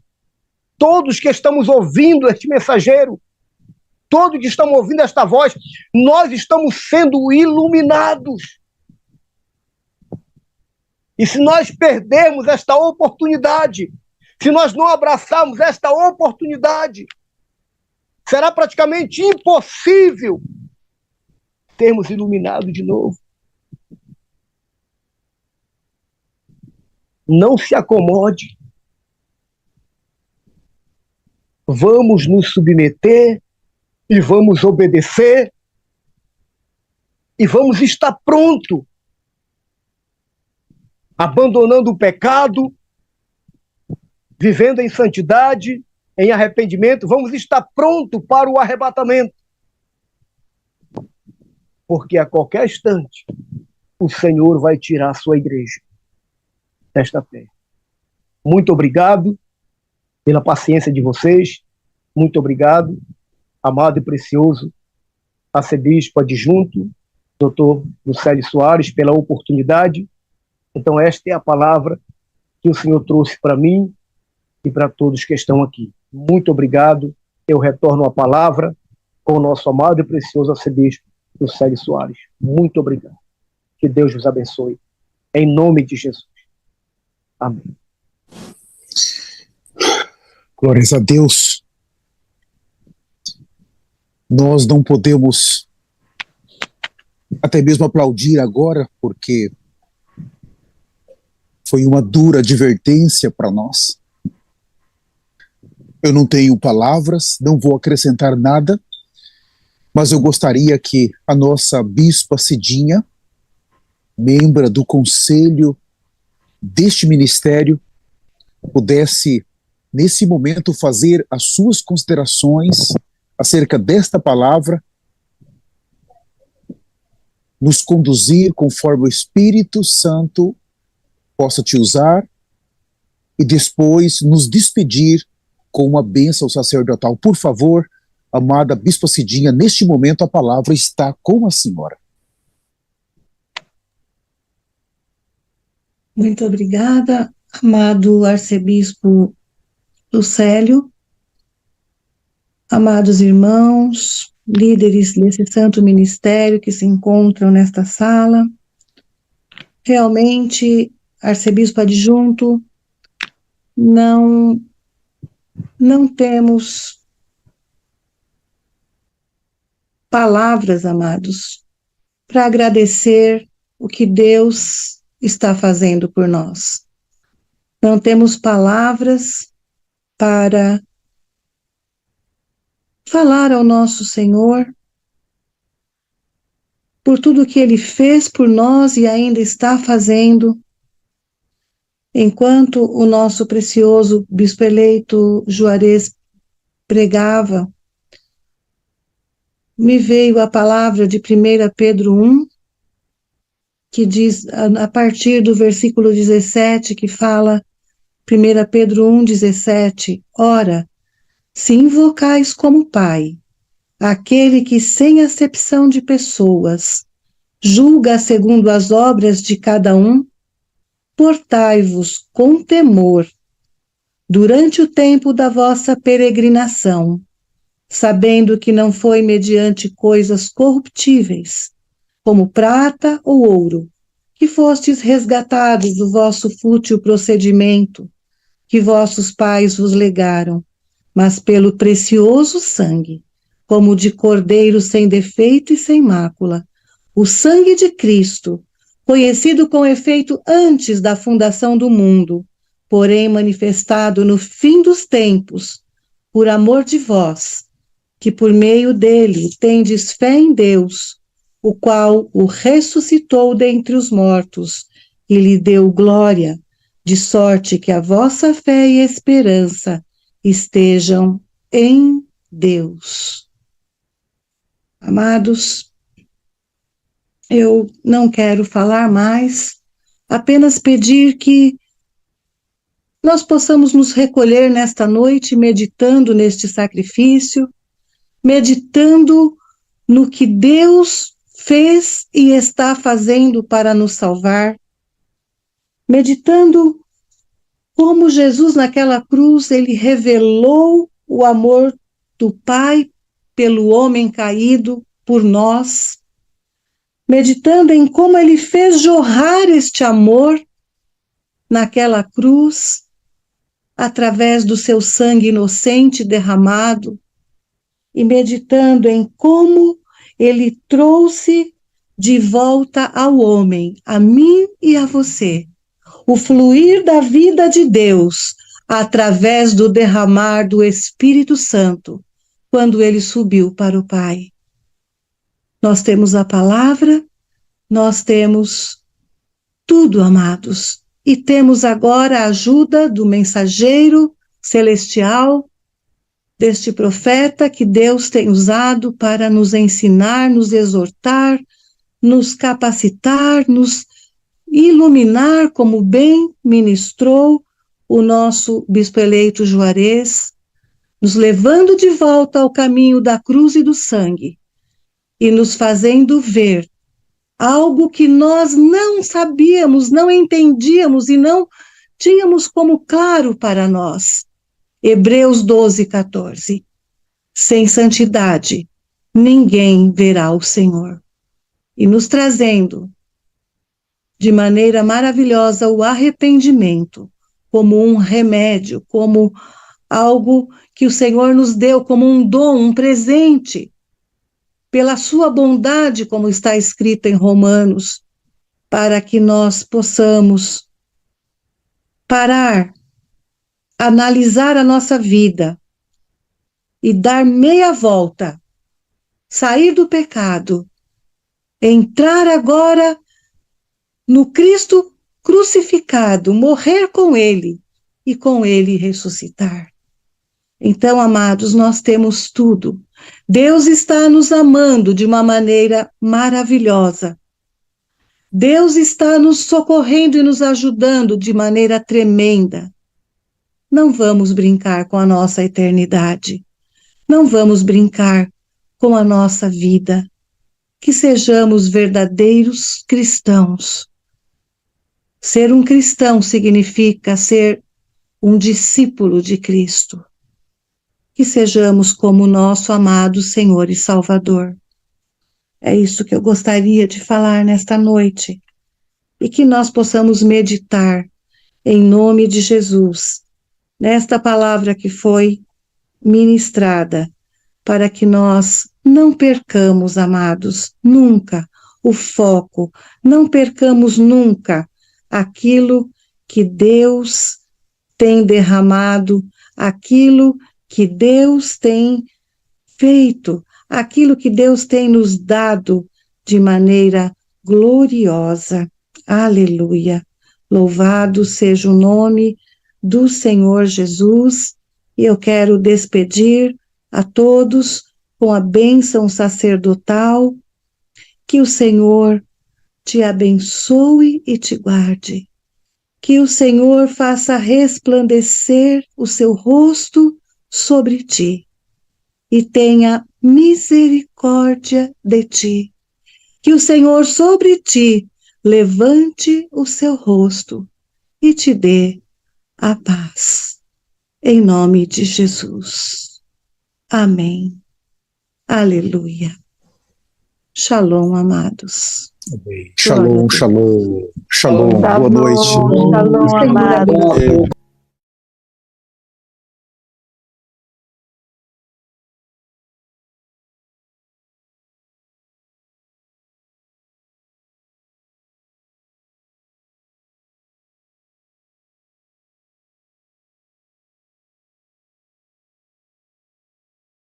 todos que estamos ouvindo este mensageiro, todos que estamos ouvindo esta voz, nós estamos sendo iluminados. E se nós perdermos esta oportunidade, se nós não abraçarmos esta oportunidade, será praticamente impossível termos iluminado de novo. Não se acomode. Vamos nos submeter e vamos obedecer e vamos estar pronto, abandonando o pecado, vivendo em santidade, em arrependimento. Vamos estar pronto para o arrebatamento, porque a qualquer instante o Senhor vai tirar a sua igreja desta terra. Muito obrigado pela paciência de vocês. Muito obrigado, amado e precioso arcebispo adjunto, doutor Lucélio Soares, pela oportunidade. Então esta é a palavra que o Senhor trouxe para mim e para todos que estão aqui. Muito obrigado. Eu retorno a palavra com o nosso amado e precioso arcebispo Lucélio Soares. Muito obrigado. Que Deus vos abençoe. Em nome de Jesus. Amém. Glórias a Deus. Nós não podemos até mesmo aplaudir agora, porque foi uma dura advertência para nós. Eu não tenho palavras, não vou acrescentar nada, mas eu gostaria que a nossa bispa Cidinha, membro do conselho deste ministério, pudesse, nesse momento, fazer as suas considerações acerca desta palavra, nos conduzir conforme o Espírito Santo possa te usar e depois nos despedir com uma bênção sacerdotal. Por favor, amada bispa Cidinha, neste momento a palavra está com a senhora. Muito obrigada, amado arcebispo Lucélio, amados irmãos, líderes desse santo ministério que se encontram nesta sala. Realmente, arcebispo adjunto, não temos palavras, amados, para agradecer o que Deus está fazendo por nós. Não temos palavras para falar ao nosso Senhor por tudo que Ele fez por nós e ainda está fazendo. Enquanto o nosso precioso bispo eleito Juarez pregava, me veio a palavra de 1 Pedro 1, que diz, a partir do versículo 17, que fala, 1 Pedro 1, 17, ora, se invocais como Pai, aquele que sem acepção de pessoas, julga segundo as obras de cada um, portai-vos com temor, durante o tempo da vossa peregrinação, sabendo que não foi mediante coisas corruptíveis, como prata ou ouro, que fostes resgatados do vosso fútil procedimento, que vossos pais vos legaram, mas pelo precioso sangue, como de cordeiro sem defeito e sem mácula, o sangue de Cristo, conhecido com efeito antes da fundação do mundo, porém manifestado no fim dos tempos, por amor de vós, que por meio dele tendes fé em Deus, o qual o ressuscitou dentre os mortos e lhe deu glória, de sorte que a vossa fé e esperança estejam em Deus. Amados, eu não quero falar mais, apenas pedir que nós possamos nos recolher nesta noite, meditando neste sacrifício, meditando no que Deus fez e está fazendo para nos salvar, meditando como Jesus naquela cruz, ele revelou o amor do Pai pelo homem caído, por nós, meditando em como ele fez jorrar este amor naquela cruz, através do seu sangue inocente derramado, e meditando em como ele trouxe de volta ao homem, a mim e a você, o fluir da vida de Deus, através do derramar do Espírito Santo, quando ele subiu para o Pai. Nós temos a palavra, nós temos tudo, amados, e temos agora a ajuda do mensageiro celestial, deste profeta que Deus tem usado para nos ensinar, nos exortar, nos capacitar, nos iluminar, como bem ministrou o nosso bispo eleito Juarez, nos levando de volta ao caminho da cruz e do sangue, e nos fazendo ver algo que nós não sabíamos, não entendíamos e não tínhamos como claro para nós. Hebreus 12:14. Sem santidade, ninguém verá o Senhor. E nos trazendo de maneira maravilhosa o arrependimento, como um remédio, como algo que o Senhor nos deu, como um dom, um presente, pela sua bondade, como está escrito em Romanos, para que nós possamos parar, analisar a nossa vida e dar meia volta, sair do pecado, entrar agora no Cristo crucificado, morrer com Ele e com Ele ressuscitar. Então, amados, nós temos tudo. Deus está nos amando de uma maneira maravilhosa. Deus está nos socorrendo e nos ajudando de maneira tremenda. Não vamos brincar com a nossa eternidade. Não vamos brincar com a nossa vida. Que sejamos verdadeiros cristãos. Ser um cristão significa ser um discípulo de Cristo. Que sejamos como o nosso amado Senhor e Salvador. É isso que eu gostaria de falar nesta noite. E que nós possamos meditar, em nome de Jesus, nesta palavra que foi ministrada, para que nós não percamos, amados, nunca o foco, não percamos nunca aquilo que Deus tem derramado, aquilo que Deus tem feito, aquilo que Deus tem nos dado de maneira gloriosa. Aleluia! Louvado seja o nome do Senhor Jesus, e eu quero despedir a todos com a bênção sacerdotal. Que o Senhor te abençoe e te guarde. Que o Senhor faça resplandecer o seu rosto sobre ti e tenha misericórdia de ti. Que o Senhor sobre ti levante o seu rosto e te dê a paz. Em nome de Jesus. Amém. Aleluia. Shalom, amados. Amém. Shalom, shalom, shalom. Boa noite. Shalom, amados.